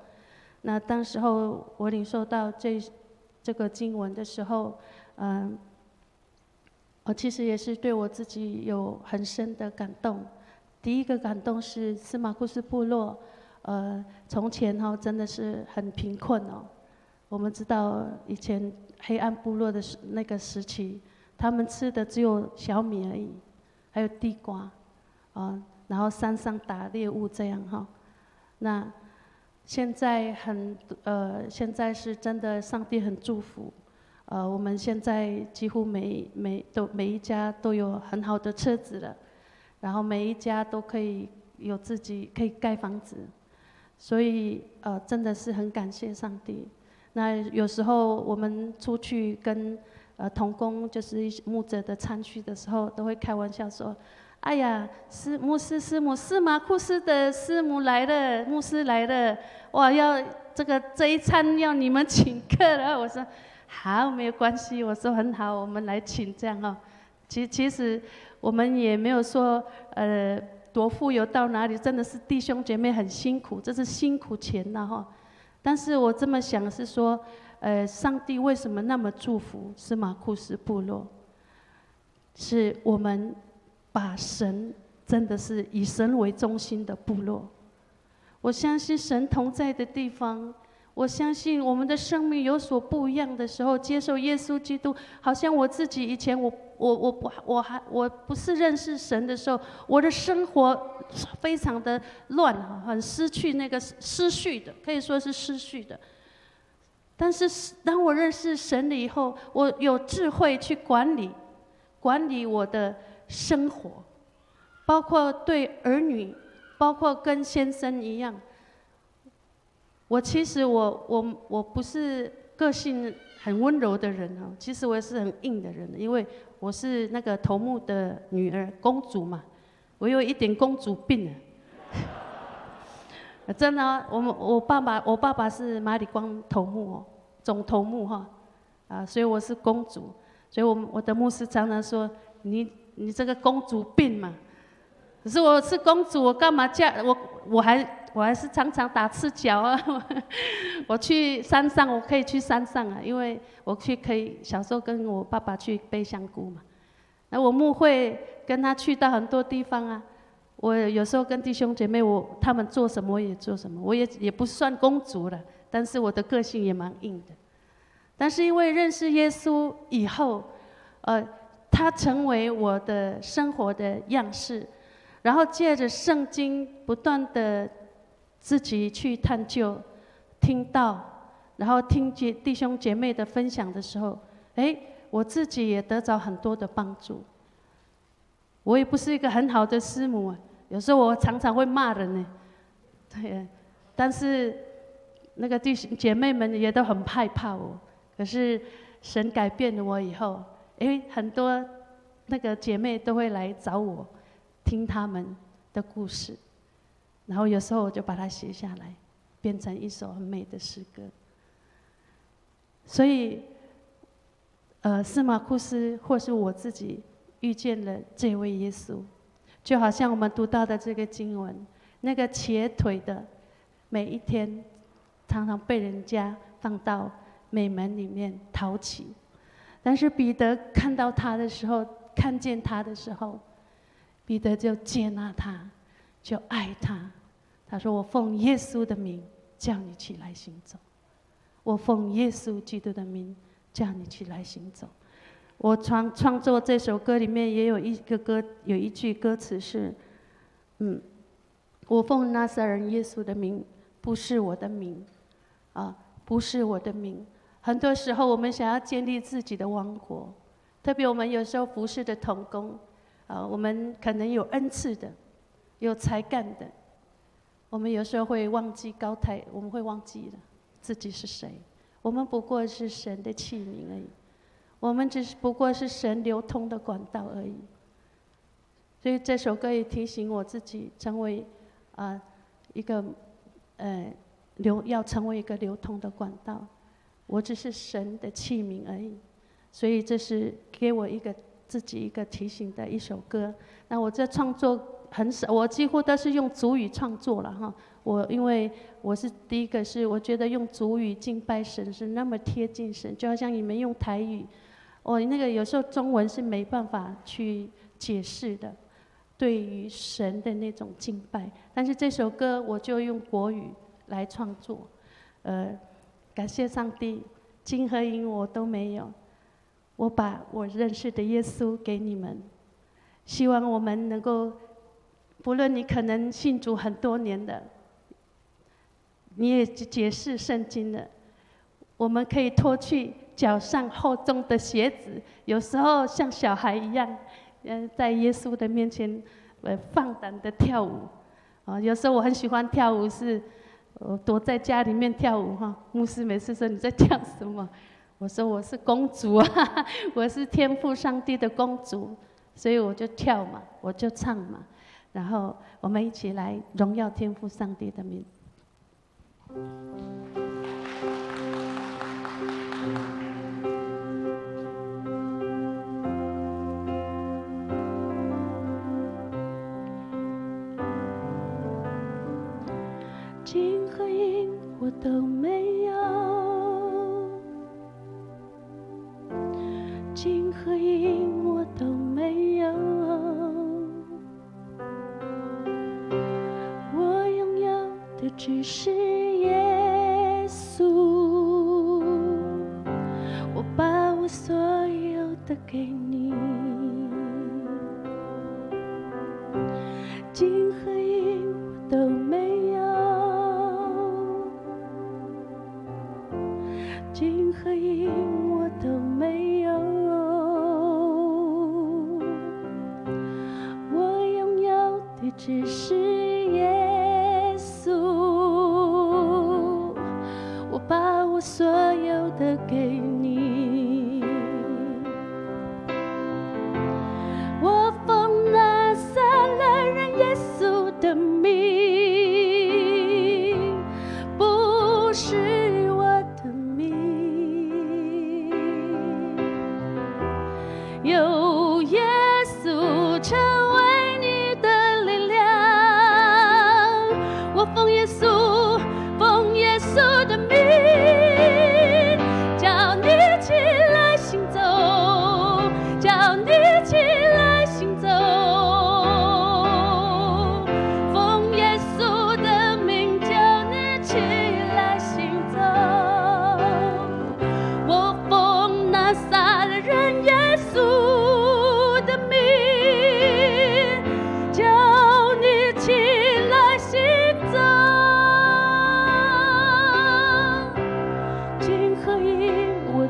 那当时候我领受到这个经文的时候，我其实也是对我自己有很深的感动。第一个感动是司马库斯部落，从前真的是很贫困哦。我们知道以前黑暗部落的那个时期，他们吃的只有小米而已，还有地瓜。 然后山上打猎物这样哈，那现在现在是真的，上帝很祝福，我们现在几乎每一家都有很好的车子了，然后每一家都可以有自己可以盖房子，所以真的是很感谢上帝。那有时候我们出去跟同工就是牧者的参叙的时候，都会开玩笑说。 哎呀，牧师师母，司马库斯的师母来了，牧师来了，哇，要这一餐要你们请客了。我说好，没有关系，我说很好，我们来请这样哈。其实我们也没有说多富有到哪里，真的是弟兄姐妹很辛苦，这是辛苦钱呐哈。但是我这么想是说，上帝为什么那么祝福司马库斯部落？是我们。 把神真的是以神为中心的部落，我相信神同在的地方，我相信我们的生命有所不一样的时候，接受耶稣基督，好像我自己以前我不是认识神的时候，我的生活非常的乱，很失去那个失序的，可以说是失序的。但是当我认识神了以后，我有智慧去管理我的。 生活，包括对儿女，包括跟先生一样。其实我不是个性很温柔的人哦，其实我也是很硬的人，因为我是那个头目的女儿，公主嘛，我有一点公主病啊。真的、啊，我爸爸是马里光头目哦，总头目哈，所以我是公主，所以我的牧师常常说你这个公主病嘛，可是我是公主，我干嘛嫁我还我还是常常打赤脚啊。我去山上，我可以去山上啊，因为我可以小时候跟我爸爸去背香菇嘛。那我牧会跟他去到很多地方啊。我有时候跟弟兄姐妹，他们做什么我也做什么，我也不算公主了，但是我的个性也蛮硬的。但是因为认识耶稣以后，他成为我的生活的样式，然后借着圣经不断的自己去探究、听到，然后听弟兄姐妹的分享的时候，我自己也得着很多的帮助。我也不是一个很好的师母啊，有时候我常常会骂人呢，对，但是那个弟兄姐妹们也都很害怕我。可是神改变了我以后，很多那个姐妹都会来找我，听他们的故事，然后有时候我就把它写下来，变成一首很美的诗歌。所以，司马库斯或是我自己遇见了这位耶稣，就好像我们读到的这个经文，那个瘸腿的，每一天常常被人家放到美门里面淘气，但是彼得看到他的时候，看见他的时候，彼得就接纳他，就爱他。他说：“我奉耶稣的名叫你起来行走，我奉耶稣基督的名叫你起来行走。”我创作这首歌里面也有有一句歌词是：“我奉拿撒勒人耶稣的名，不是我的名，不是我的名。”很多时候，我们想要建立自己的王国，特别我们有时候服侍的同工，我们可能有恩赐的，有才干的，我们有时候会忘记我们会忘记了自己是谁。我们不过是神的器皿而已，我们不过是神流通的管道而已。所以这首歌也提醒我自己，成为一个要成为一个流通的管道。我只是神的器皿而已，所以这是给我自己一个提醒的一首歌。那我这创作很少，我几乎都是用族语创作了哈。因为我是第一个是我觉得用族语敬拜神是那么贴近神，就好像你们用台语，那个有时候中文是没办法去解释的，对于神的那种敬拜。但是这首歌我就用国语来创作，感谢上帝，金和银我都没有，我把我认识的耶稣给你们。希望我们能够，不论你可能信主很多年的，你也解释圣经了，我们可以脱去脚上厚重的鞋子，有时候像小孩一样，在耶稣的面前，放胆的跳舞。有时候我很喜欢跳舞，我躲在家里面跳舞哈。牧师每次说你在跳什么？我说我是公主啊，我是天父上帝的公主，所以我就跳嘛，我就唱嘛，然后我们一起来荣耀天父上帝的名。金和银我都没有，金和银我都没有，我拥有的只是耶稣，我把我所有的给你，金和银我都没有，金和银我都没有，我拥有的只是耶稣，我把我所有的给你，我奉拿撒勒人耶稣的名，不是我的名，有耶稣成为你的力量，我奉耶稣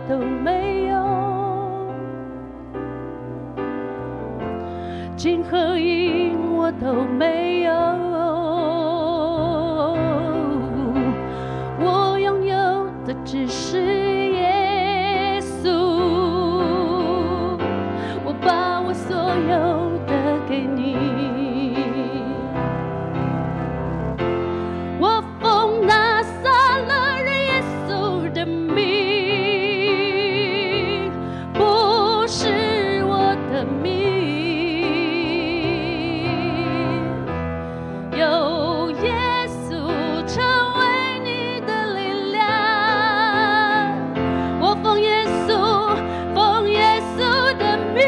都没有，金和银我都没有，我拥有的只是耶稣，我把我所有的给你，我奉拿撒勒人耶稣的名，不是我的名，有耶稣成为你的力量，我奉耶稣的名，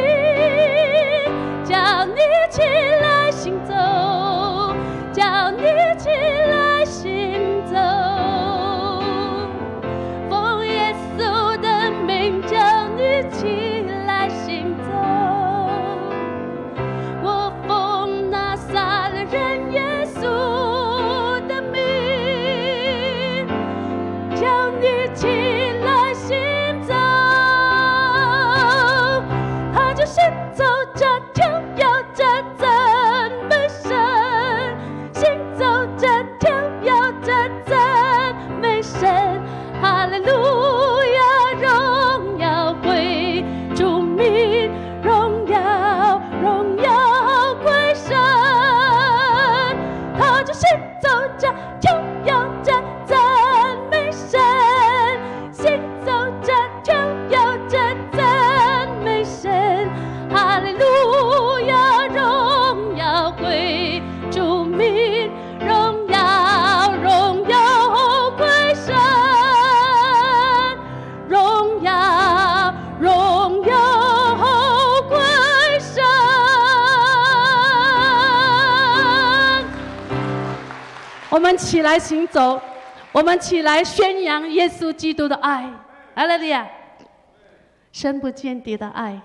叫你起来行走，叫你起来行走，奉耶稣的名，叫你起来行走，我奉拿撒勒人耶稣的名，叫你起来行走，他就行走着跳跃着赞美神，行走着跳跃着赞美神，哈利路亚，荣耀归主名，荣耀归神，他就行走着跳跃着赞美神，行走着跳跃着赞美神，哈利路亚，荣耀归主名，荣耀归神，荣耀归神。我们起来行走，我们起来宣扬耶稣基督的爱，哈利路亚！深不见底的爱，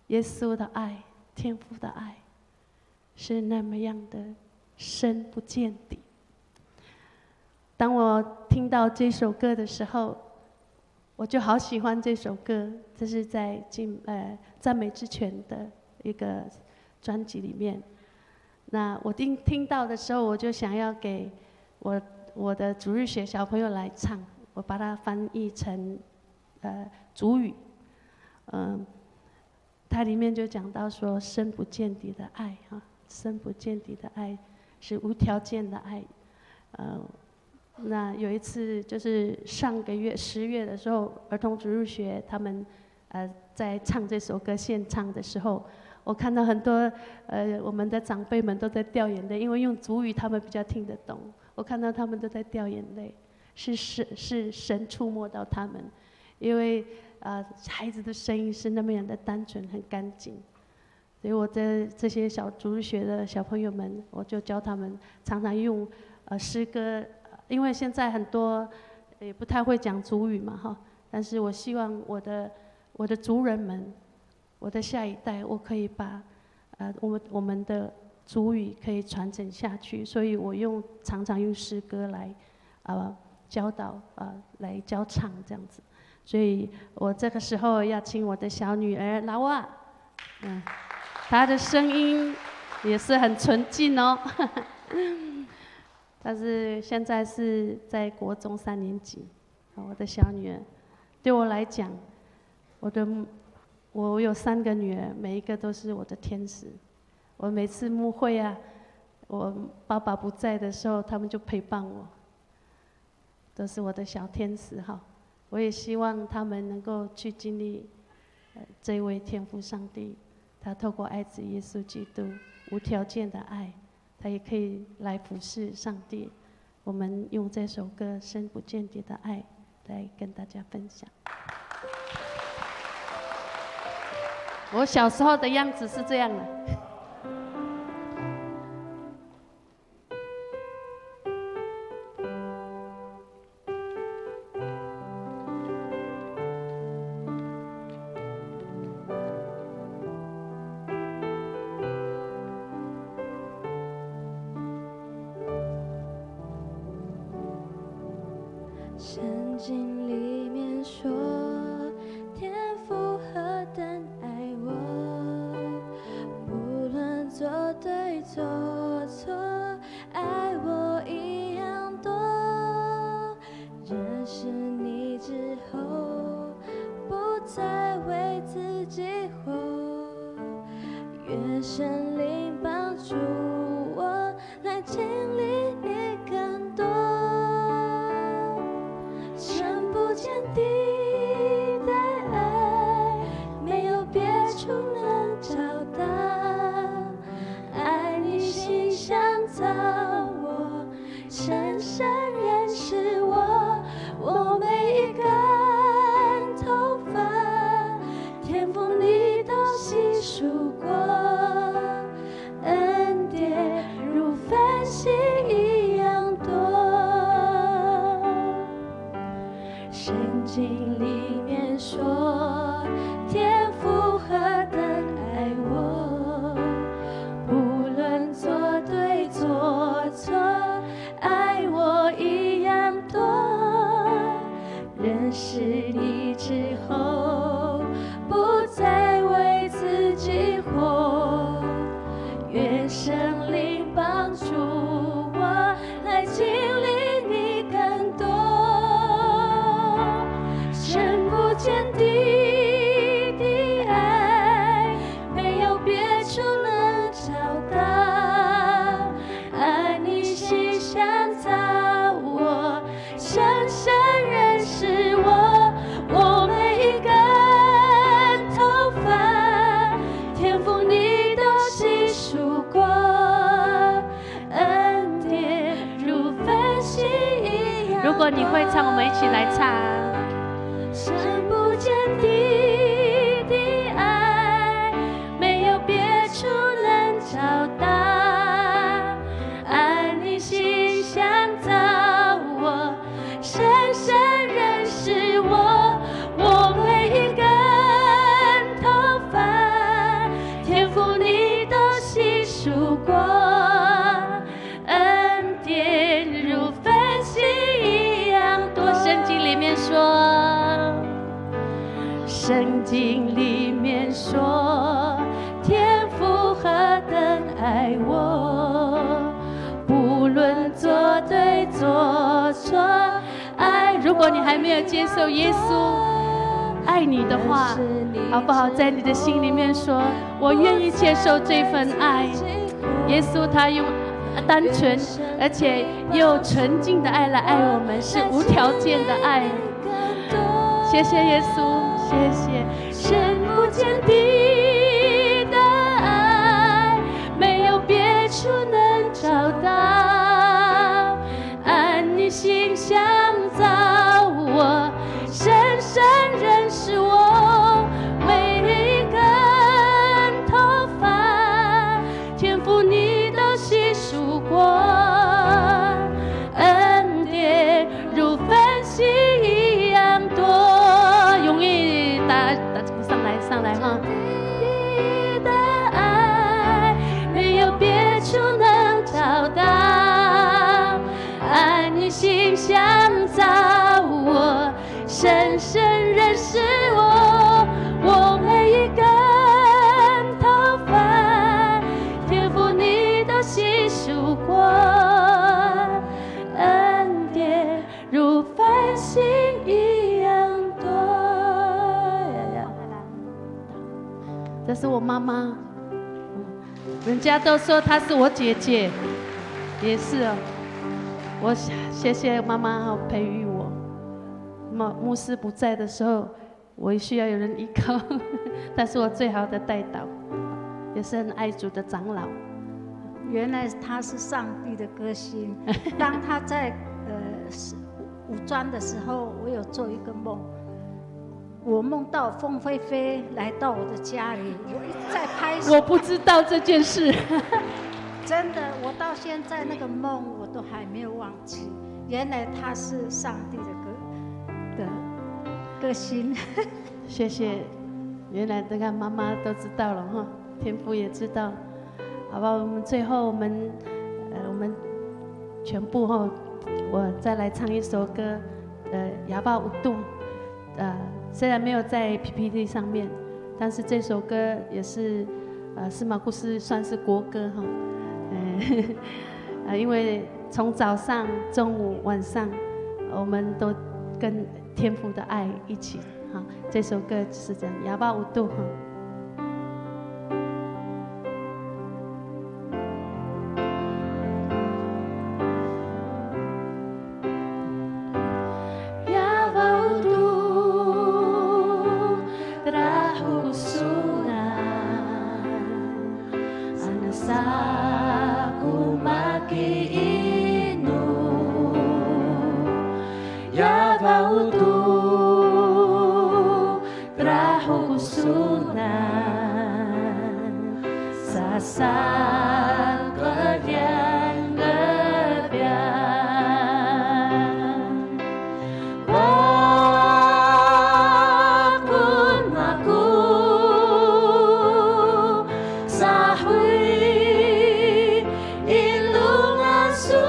耶稣的爱，天父的爱，是那么样的深不见底。当我听到这首歌的时候，我就好喜欢这首歌，这是在赞美之泉的一个专辑里面。那我听到的时候，我就想要给我的主日学小朋友来唱，我把它翻译成主语，它里面就讲到说深不见底的爱哈，深不见底的爱是无条件的爱，那有一次就是上个月10月的时候，儿童主日学他们在唱这首歌献唱的时候，我看到很多我们的长辈们都在掉眼泪，因为用族语他们比较听得懂。我看到他们都在掉眼泪，是神触摸到他们，因为孩子的声音是那么样的单纯很干净，所以我的这些小主日学的小朋友们，我就教他们常常用诗歌，因为现在很多也不太会讲族语嘛哈，但是我希望我的族人们，我的下一代，我可以把我们的族语可以传承下去，所以我常常用诗歌来教导来教唱这样子，所以我这个时候要请我的小女儿劳娃，她的声音也是很纯净哦，她是现在是在国中3年级，我的小女儿，对我来讲，我有3个女儿，每一个都是我的天使。我每次牧会啊，我爸爸不在的时候，他们就陪伴我，都是我的小天使哈。我也希望他们能够去经历这位天父上帝，他透过爱子耶稣基督无条件的爱，他也可以来服侍上帝。我们用这首歌《深不见底的爱》来跟大家分享。我小时候的样子是这样的。圣经里面说，愿神灵帮助我来经历你更多，深不见底的爱，没有别处能找到，爱你心想造我，深深认识我，我每一根头发，天赋你都细数过，恩典如繁星一样多。圣经里面说，天父何等爱我，不论做对做错，爱我一样多。认识你之后，不再为自己活，愿圣灵帮助我来经历你更多，深不见底的爱，没有别处能找到，爱你心想造我，深深认识我，我每一根头发，天赋你都细数过，恩典如繁星一样多。如果你会唱，我们一起来唱。深不见底的爱，没有别处能找到，爱你心想造我，深深认识我，我每一根头发，天赋你都细数过，恩典如繁星一样多。圣经里面说，圣经里面说，天父何等爱我，不论做对做错，爱如果你还没有接受耶稣爱你的话，好不好？在你的心里面说，我愿意接受这份爱。耶稣他用单纯而且又纯净的爱来爱我们，是无条件的爱。谢谢耶稣，谢谢。深不见底的爱，没有别处能找到，按你心想造我，深深认识我，每一根头发，天赋你都细数过，恩典如繁星一样多。容易打上来哈。你的爱没有别处能找到，爱你心想造我，深深认识我，我每一根头发，天赋你都细数过，恩典如繁星一样多。这是我妈妈，人家都说她是我姐姐，也是哦。我谢谢妈妈培育我。牧师不在的时候，我也需要有人依靠，她是我最好的代祷，也是很爱主的长老。原来他是上帝的歌星。当他在五专的时候，我有做一个梦。我梦到凤飞飞来到我的家里，我一直在拍手。我不知道这件事，真的，我到现在那个梦我都还没有忘记。原来他是上帝的歌星。谢谢。原来这个妈妈都知道了哈，天父也知道，好吧？我们最后我们全部哈，我再来唱一首歌，哑巴舞度，虽然没有在 PPT 上面，但是这首歌也是司马库斯算是国歌哈，因为从早上、中午、晚上，我们都跟天父的爱一起哈。这首歌就是这样，哑巴舞度哈。trajo kesunan sasal kalian lebihan wakun maku sahwi ilungan su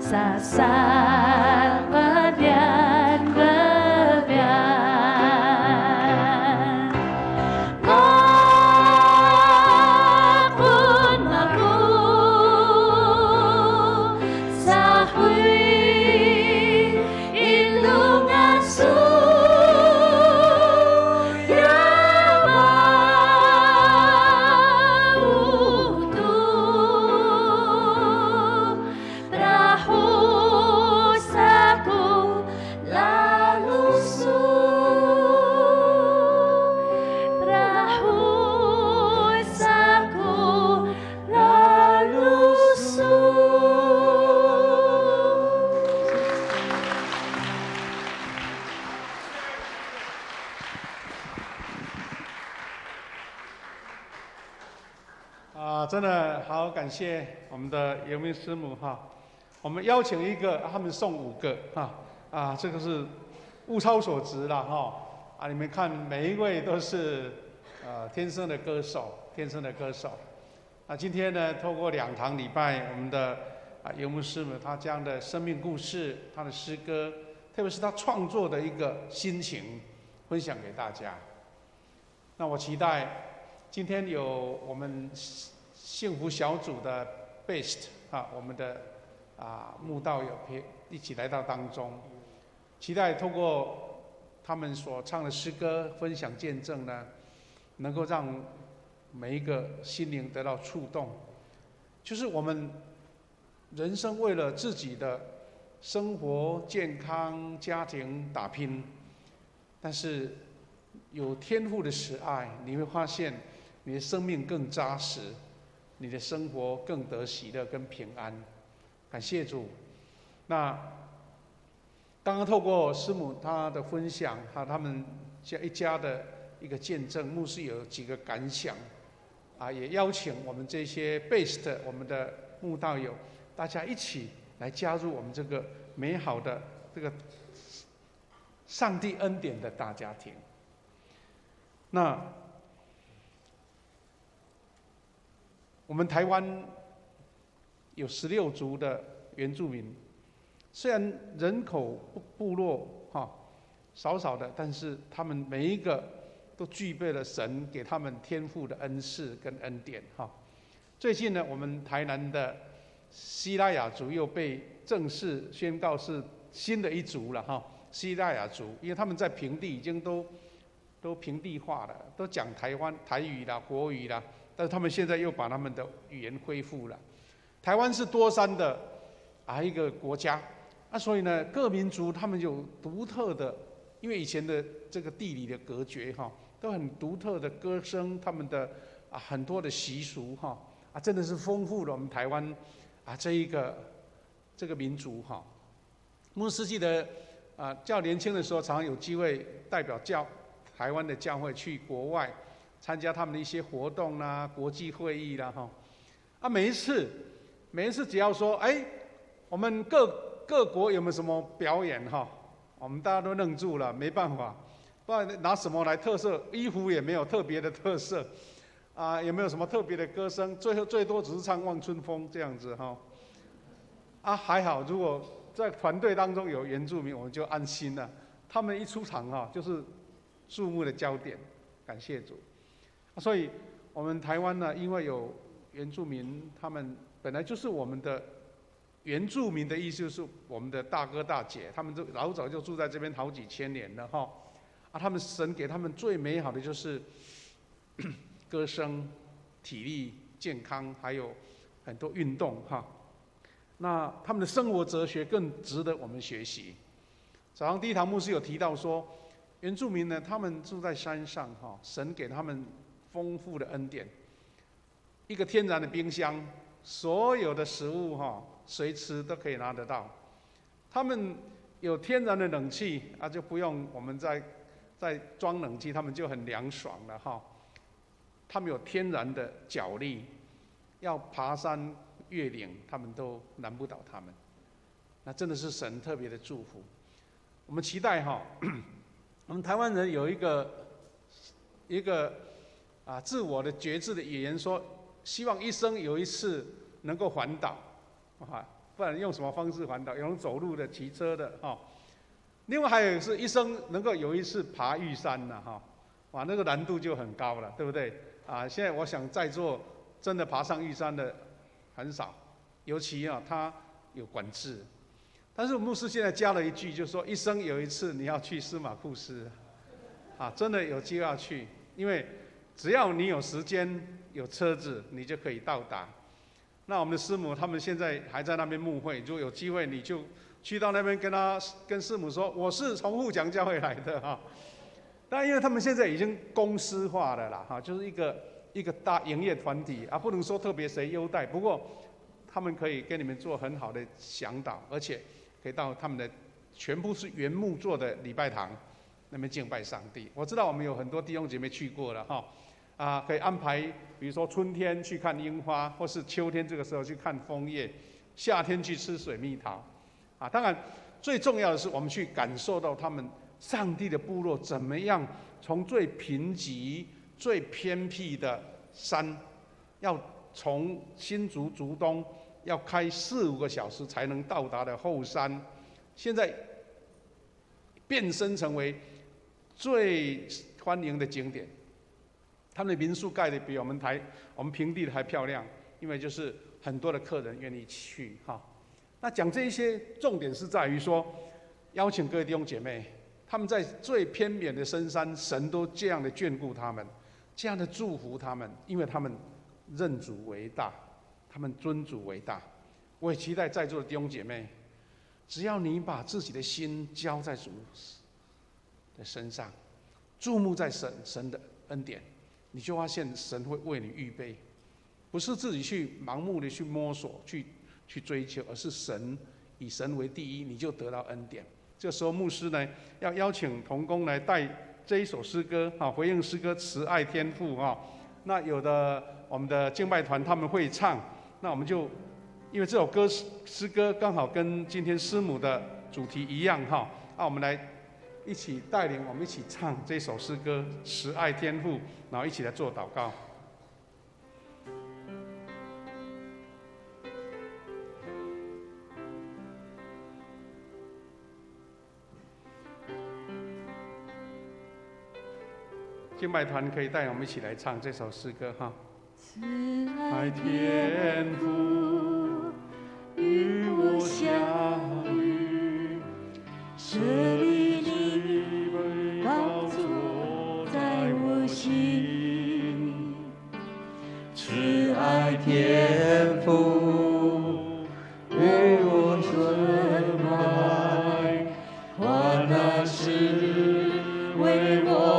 sasal kalian lebihan wakun maku sahwi ilungan su真的好感谢我们的游明师母哈，我们邀请一个，他们送5个哈这个是物超所值了哈你们看每一位都是天生的歌手，天生的歌手。今天呢，透过2堂礼拜，我们的游牧师母他将的生命故事，他的诗歌，特别是他创作的一个心情，分享给大家。那我期待今天有我们幸福小组的 Best 我们的慕道友一起来到当中，期待透过他们所唱的诗歌分享见证呢，能够让每一个心灵得到触动。就是我们人生为了自己的生活、健康、家庭打拼，但是有天父的慈爱，你会发现你的生命更扎实，你的生活更得喜乐跟平安。感谢主。那刚刚透过师母她的分享他们一家的一个见证，牧师有几个感想也邀请我们这些 Best 我们的慕道友，大家一起来加入我们这个美好的这个上帝恩典的大家庭。那我们台湾有16族的原住民，虽然人口部落少少的，但是他们每一个都具备了神给他们天赋的恩赐跟恩典最近呢，我们台南的西拉雅族又被正式宣告是新的一族了西拉雅族，因为他们在平地已经都平地化了，都讲台语啦、国语啦，但是他们现在又把他们的语言恢复了。台湾是多山的一个国家所以呢，各民族他们有独特的，因为以前的这个地理的隔绝都很独特的歌声，他们的很多的习俗真的是丰富了我们台湾这个民族牧师记得较年轻的时候，常常有机会代表台湾的教会去国外参加他们的一些活动啦、国际会议啦每一次只要说我们各国有没有什么表演我们大家都愣住了，没办法，不知道拿什么来特色，衣服也没有特别的特色也没有什么特别的歌声，最多只是唱《望春风》这样子还好，如果在团队当中有原住民，我们就安心了。他们一出场就是注目的焦点，感谢主。所以我们台湾呢，因为有原住民他们本来就是我们的原住民的意思，就是我们的大哥大姐，他们就老早就住在这边好几千年了哈。他们神给他们最美好的就是歌声、体力、健康，还有很多运动哈。那他们的生活哲学更值得我们学习。早上第一堂牧师有提到说，原住民呢，他们住在山上哈，神给他们丰富的恩典，一个天然的冰箱，所有的食物哈，随吃都可以拿得到。他们有天然的冷气啊，就不用我们再装冷气，他们就很凉爽了哈。他们有天然的脚力，要爬山越岭，他们都难不倒他们。那真的是神特别的祝福。我们期待哈，我们台湾人有一个自我的觉知的语言，说希望一生有一次能够环岛，不然用什么方式环岛？有人走路的、骑车的哈。另外还有是一生能够有一次爬玉山呐哈，哇，那个难度就很高了，对不对？现在我想在座真的爬上玉山的很少，尤其他有管制。但是牧师现在加了一句，就是说一生有一次你要去司马库斯，真的有机会要去，因为只要你有时间、有车子，你就可以到达。那我们的师母他们现在还在那边牧会，如果有机会你就去到那边跟师母说，我是从富强教会来的哈。但因为他们现在已经公司化了啦哈，就是一个大营业团体不能说特别谁优待，不过他们可以跟你们做很好的向导，而且可以到他们的全部是原木做的礼拜堂那边敬拜上帝。我知道我们有很多弟兄姐妹去过了哈，可以安排，比如说春天去看樱花，或是秋天这个时候去看枫叶，夏天去吃水蜜桃，当然最重要的是我们去感受到他们上帝的部落怎么样从最贫瘠、最偏僻的山，要从新竹竹东要开4-5个小时才能到达的后山，现在变身成为最欢迎的景点。他们的民宿盖的比我们平地的还漂亮，因为就是很多的客人愿意去哈。那讲这一些重点是在于说，邀请各位弟兄姐妹，他们在最偏远的深山，神都这样的眷顾他们，这样的祝福他们，因为他们认主为大，他们尊主为大。我也期待在座的弟兄姐妹，只要你把自己的心交在主的身上，注目在神的恩典，你就发现神会为你预备，不是自己去盲目的去摸索、去追求，而是以神为第一，你就得到恩典。这时候牧师呢，要邀请同工来带这一首诗歌回应诗歌慈爱天父那有的我们的敬拜团他们会唱，那我们就因为这首诗歌刚好跟今天师母的主题一样我们来一起带领我们一起唱这首诗歌《慈爱天父》，然后一起来做祷告。敬拜团可以带我们一起来唱这首诗歌慈爱天父与我相遇，设立你宝座在我心。慈爱天父与我顺怀，患难时为我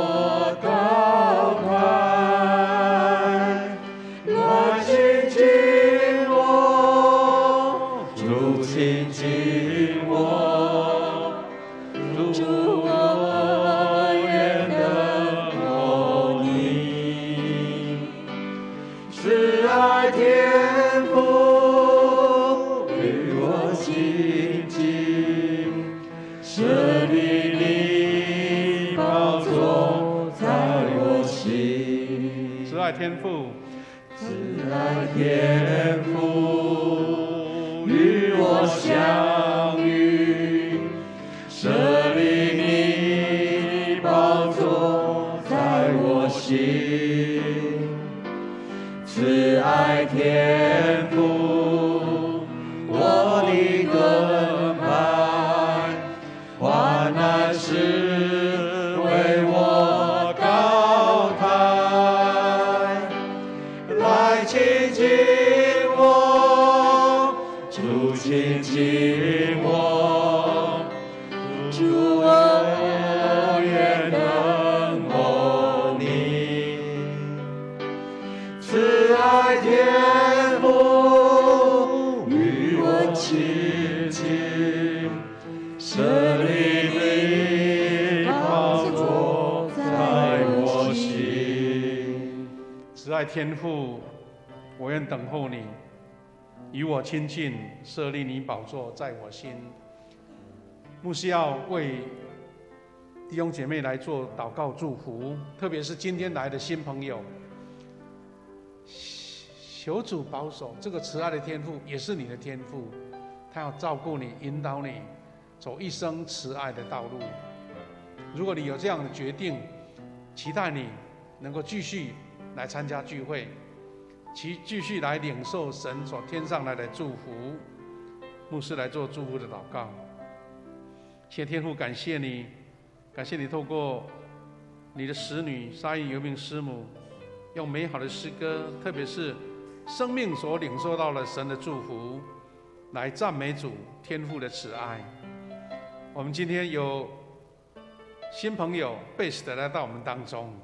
天父，慈爱天父与我相遇，设立你宝座在我心。慈爱天天父，我的盾牌，患难时为我高抬，来亲近我，主亲近我，主我愿等候你，慈爱天父与我亲近，圣灵的宝座在我心。慈爱天父，我愿等候你，与我亲近，设立你宝座在我心。牧师要为弟兄姐妹来做祷告祝福，特别是今天来的新朋友，求主保守这个慈爱的天父，也是你的天父，他要照顾你，引导你走一生慈爱的道路。如果你有这样的决定，期待你能够继续来参加聚会，继续来领受神所天上来的祝福。牧师来做祝福的祷告。谢天父，感谢你，感谢你透过你的使女沙印游民师母，用美好的诗歌，特别是生命所领受到了神的祝福，来赞美主天父的慈爱。我们今天有新朋友贝斯的来到我们当中，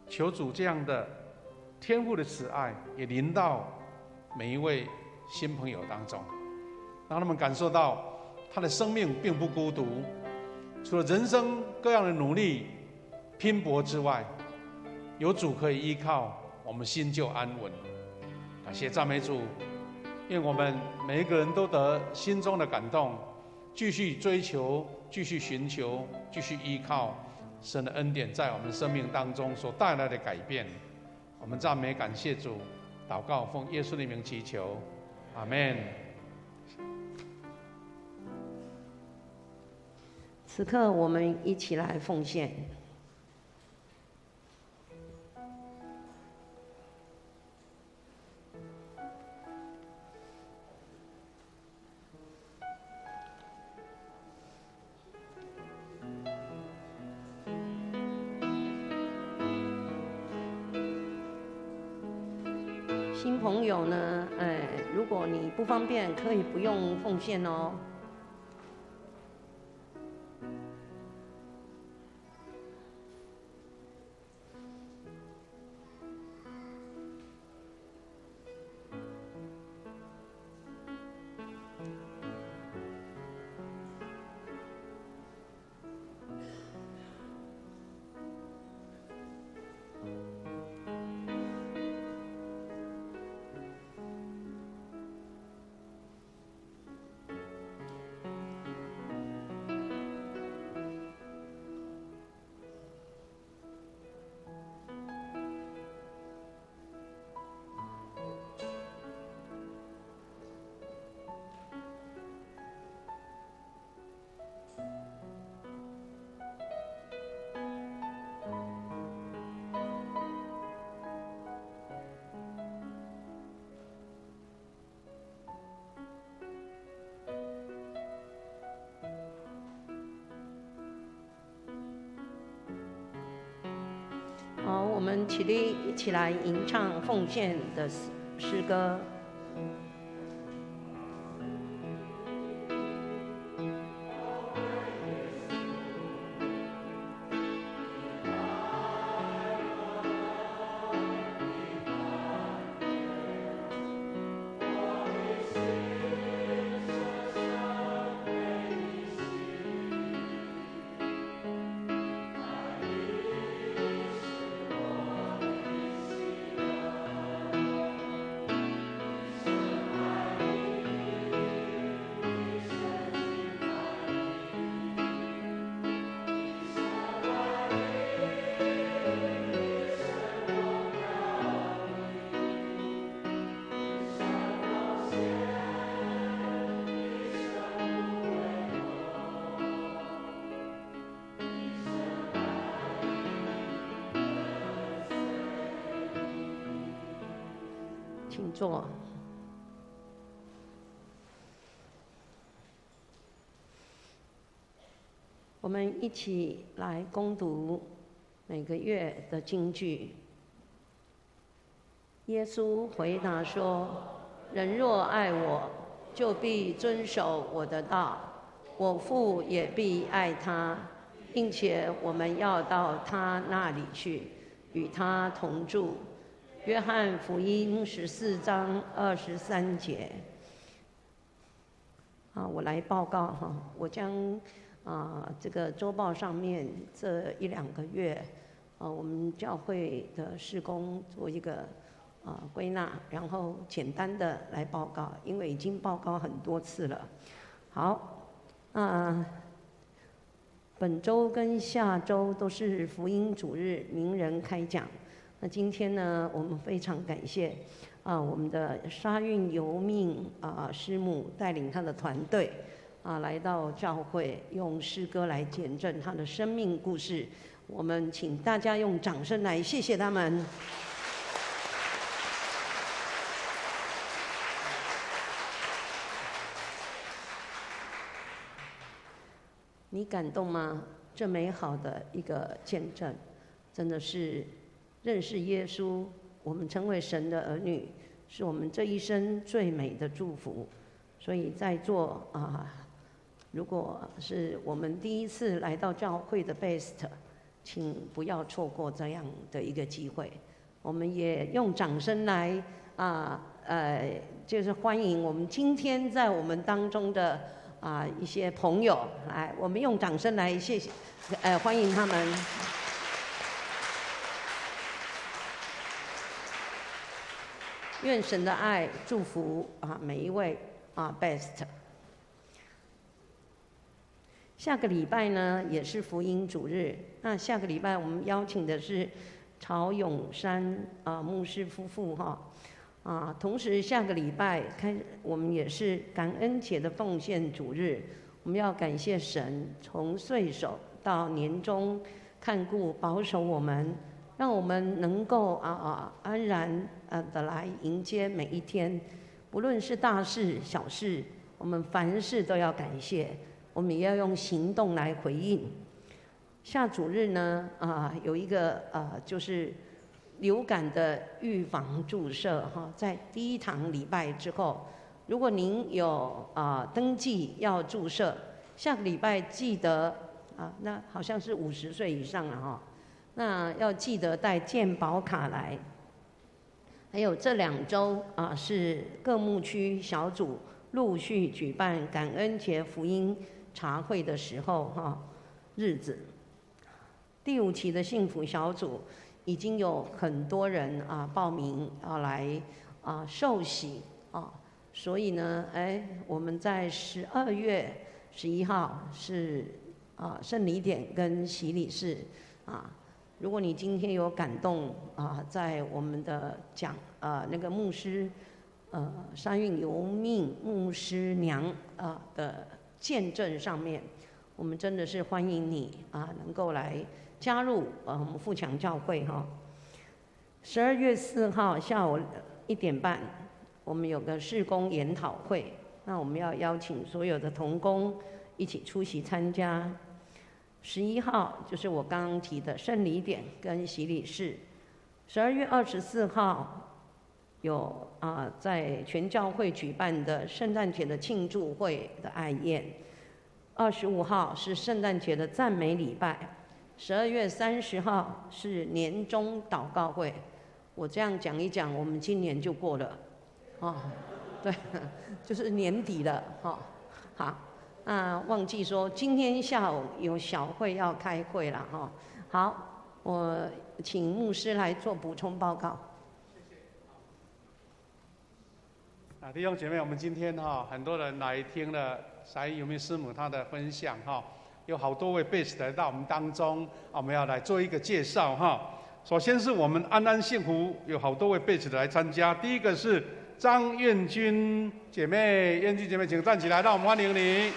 求主这样的天父的慈爱也临到每一位新朋友当中，让他们感受到他的生命并不孤独，除了人生各样的努力拼搏之外，有主可以依靠，我们心就安稳。感谢赞美主，愿我们每一个人都得心中的感动，继续追求，继续寻求，继续依靠神的恩典在我们生命当中所带来的改变。我们赞美感谢主，祷告奉耶稣的名祈求，阿们。此刻我们一起来奉献。新朋友呢，如果你不方便，可以不用奉献哦。好，我们起立，一起来吟唱奉献的诗歌。请坐。我们一起来攻读每个月的金句。耶稣回答说：“人若爱我，就必遵守我的道，我父也必爱他，并且我们要到他那里去，与他同住。”约翰福音14章23节。我来报告哈，我将这个周报上面这1、2个月我们教会的事工做一个归纳，然后简单的来报告，因为已经报告很多次了。好，本周跟下周都是福音主日名人开讲。那今天呢，我们非常感谢我们的沙运游命师母带领他的团队来到教会，用诗歌来见证他的生命故事。我们请大家用掌声来谢谢他们。你感动吗？这美好的一个见证，真的是认识耶稣，我们成为神的儿女，是我们这一生最美的祝福。所以在座如果是我们第一次来到教会的 Best， 请不要错过这样的一个机会。我们也用掌声来就是欢迎我们今天在我们当中的一些朋友，来，我们用掌声来谢谢欢迎他们。愿神的爱祝福每一位Best。下个礼拜呢也是福音主日，那下个礼拜我们邀请的是曹永山牧师夫妇同时下个礼拜我们也是感恩节的奉献主日，我们要感谢神从岁首到年终看顾保守我们，让我们能够安然的来迎接每一天，不论是大事小事，我们凡事都要感谢，我们也要用行动来回应。下主日呢有一个就是流感的预防注射在第一堂礼拜之后，如果您有登记要注射，下个礼拜记得那好像是50岁以上了那要记得带健保卡来。还有这2周是各牧区小组陆续举办感恩节福音茶会的时候日子。第5期的幸福小组已经有很多人报名来受洗所以呢我们在12月11号是圣礼典跟洗礼式如果你今天有感动在我们的那个牧师沙运游命牧师娘的见证上面，我们真的是欢迎你能够来加入我们富强教会12月4号下午1点半，我们有个事工研讨会，那我们要邀请所有的同工一起出席参加。11号就是我刚刚提的圣礼典跟洗礼式。12月24号有在全教会举办的圣诞节的庆祝会的爱宴。25号是圣诞节的赞美礼拜。12月30号是年终祷告会。我这样讲一讲，我们今年就过了对，就是年底了好，忘记说今天下午有小会要开会了好，我请牧师来做补充报告。弟兄姐妹，我们今天很多人来听了沙运游命师母她的分享有好多位贝斯来到我们当中，我们要来做一个介绍首先是我们安安幸福有好多位贝斯来参加，第一个是张燕君姐妹，燕君姐妹请站起来，让我们欢迎你。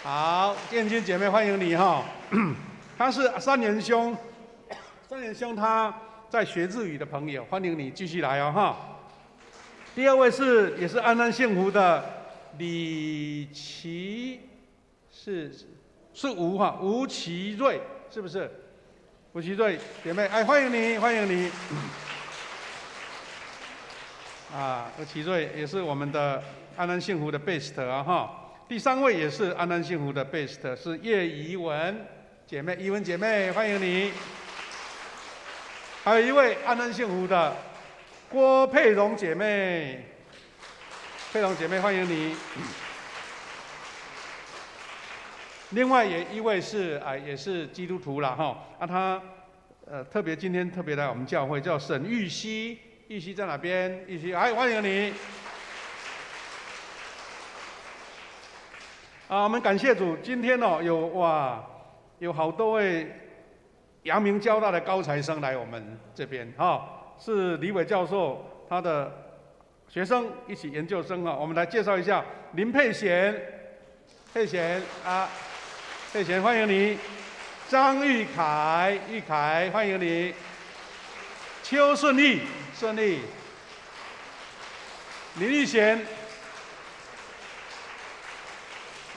好，燕君姐妹欢迎你他是三连兄他在学日语的朋友，欢迎你继续来第二位也是安安幸福的李琪是吴哈，吴奇瑞是不是？吴奇瑞姐妹，哎，欢迎你，欢迎你。啊，吴奇瑞也是我们的安安幸福的 best 啊哈。第3位也是安安幸福的 best， 是叶怡文姐妹，怡文姐妹，欢迎你。还有一位安安幸福的郭佩蓉姐妹，佩蓉姐妹，欢迎你。另外一位是也是基督徒啦哈，他今天特别来我们教会，叫沈玉溪，玉溪在哪边？玉溪，哎，欢迎你。我们感谢主，今天有好多位阳明交大的高材生来我们这边是李伟教授他的学生一起研究生我们来介绍一下林佩贤，佩贤佩贤欢迎你。张玉凯，玉凯欢迎你。邱顺利，顺利。林玉贤，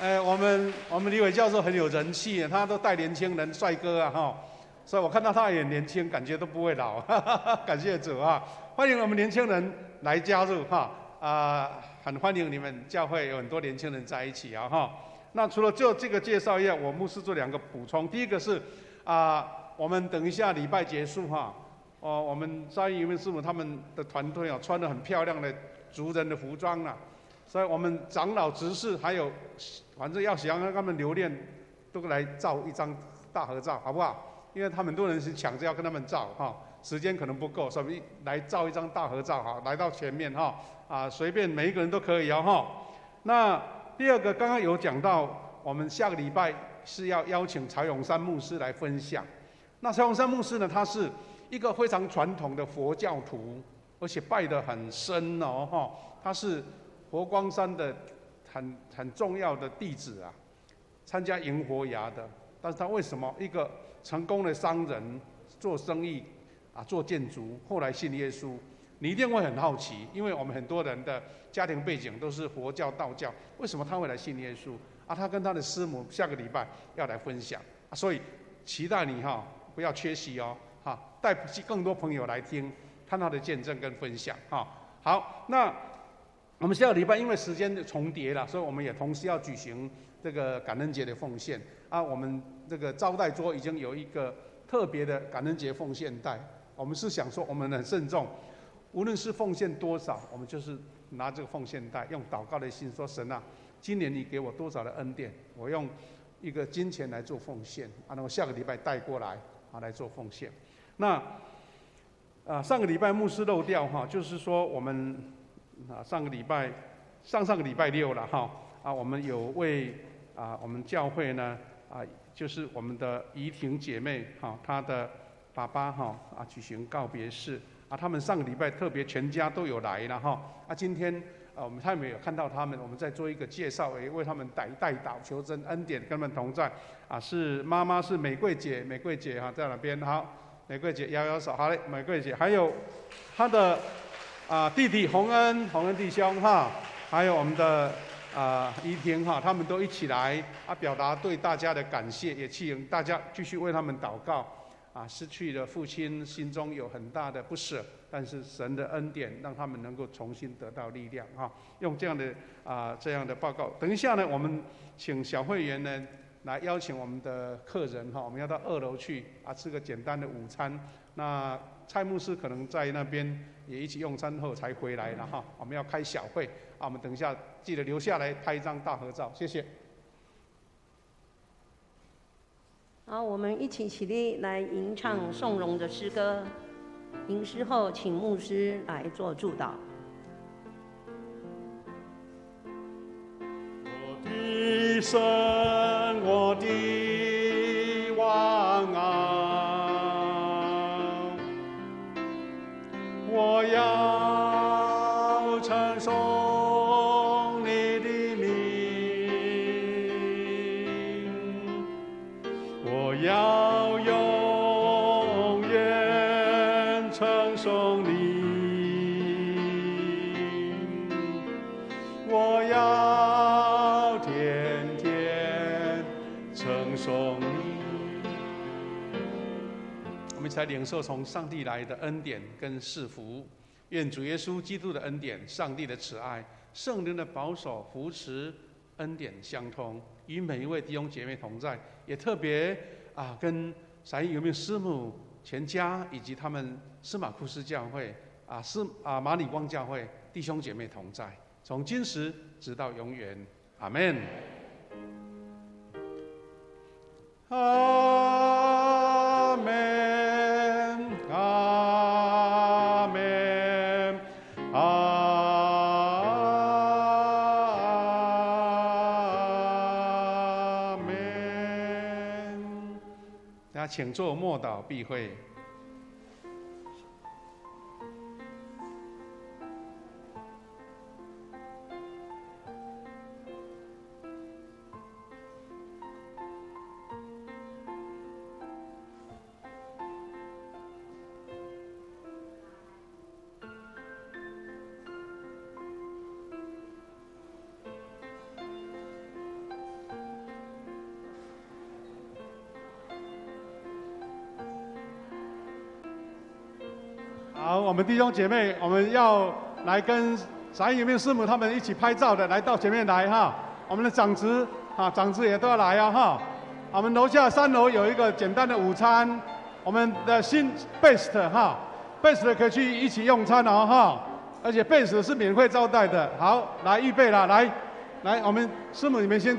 我们李伟教授很有人气，他都带年轻人，帅哥所以我看到他也年轻，感觉都不会老，感谢主欢迎我们年轻人来加入很欢迎你们教会有很多年轻人在一起那除了就这个介绍以外，我牧师做2个补充。第一个是我们等一下礼拜结束我们沙义云师母他们的团队穿得很漂亮的族人的服装所以我们长老执事还有反正想让他们留念，都来照一张大合照，好不好？因为他们很多人是抢着要跟他们照时间可能不够，所以来照一张大合照来到前面随便每一个人都可以那第2个刚刚有讲到，我们下个礼拜是要邀请曹永山牧师来分享。那曹永山牧师呢，他是一个非常传统的佛教徒，而且拜得很深他是佛光山的很重要的弟子参加迎佛牙的。但是他为什么一个成功的商人做生意做建筑，后来信耶稣？你一定会很好奇，因为我们很多人的家庭背景都是佛教、道教，为什么他会来信耶稣？他跟他的师母下个礼拜要来分享所以期待你不要缺席带更多朋友来听，看他的见证跟分享好，那我们下个礼拜因为时间重叠了，所以我们也同时要举行这个感恩节的奉献我们这个招待桌已经有一个特别的感恩节奉献袋，我们是想说我们很慎重。无论是奉献多少，我们就是拿这个奉献袋，用祷告的心说：神今年你给我多少的恩典，我用一个金钱来做奉献然后下个礼拜带过来来做奉献。那上个礼拜牧师漏掉就是说我们上个礼拜六了我们有为我们教会呢就是我们的怡婷姐妹她的爸爸举行告别式他们上个礼拜特别全家都有来了今天他们有看到他们，我们再做一个介绍，也为他们代祷求真恩典跟他们同在是妈妈是玫瑰姐，玫瑰姐在哪边？好，玫瑰姐摇摇手，好嘞，玫瑰姐，还有她的弟弟洪恩弟兄还有我们的怡婷他们都一起来表达对大家的感谢，也请大家继续为他们祷告失去了父亲，心中有很大的不舍，但是神的恩典让他们能够重新得到力量用这样的报告。等一下呢，我们请小会员呢来邀请我们的客人我们要到2楼去吃个简单的午餐。那蔡牧师可能在那边也一起用餐后才回来了我们要开小会我们等一下记得留下来拍一张大合照，谢谢。好，我们一起起立来吟唱颂荣的诗歌。吟诗后，请牧师来做祝祷。我的神，我的王我要称颂你的名，我要永远称颂你，我要天天才领受从上帝来的恩典跟赐福。愿主耶稣基督的恩典、上帝的慈爱、圣灵的保守、扶持、恩典相通，与每一位弟兄姐妹同在。也特别跟闪义游牧师母全家以及他们司马库斯教会马里光教会弟兄姐妹同在，从今时直到永远。阿们。阿们，阿们，阿们。大家请做默祷闭会。好，我们弟兄姐妹，我们要来跟闪义游牧师母他们一起拍照的，来到前面来哈。我们的长子长子也都要来啊哈。我们楼下3楼有一个简单的午餐，我们的新 Best Best 可以去一起用餐哦哈。而且 Best 是免费招待的。好，来预备了，来，我们师母你们先。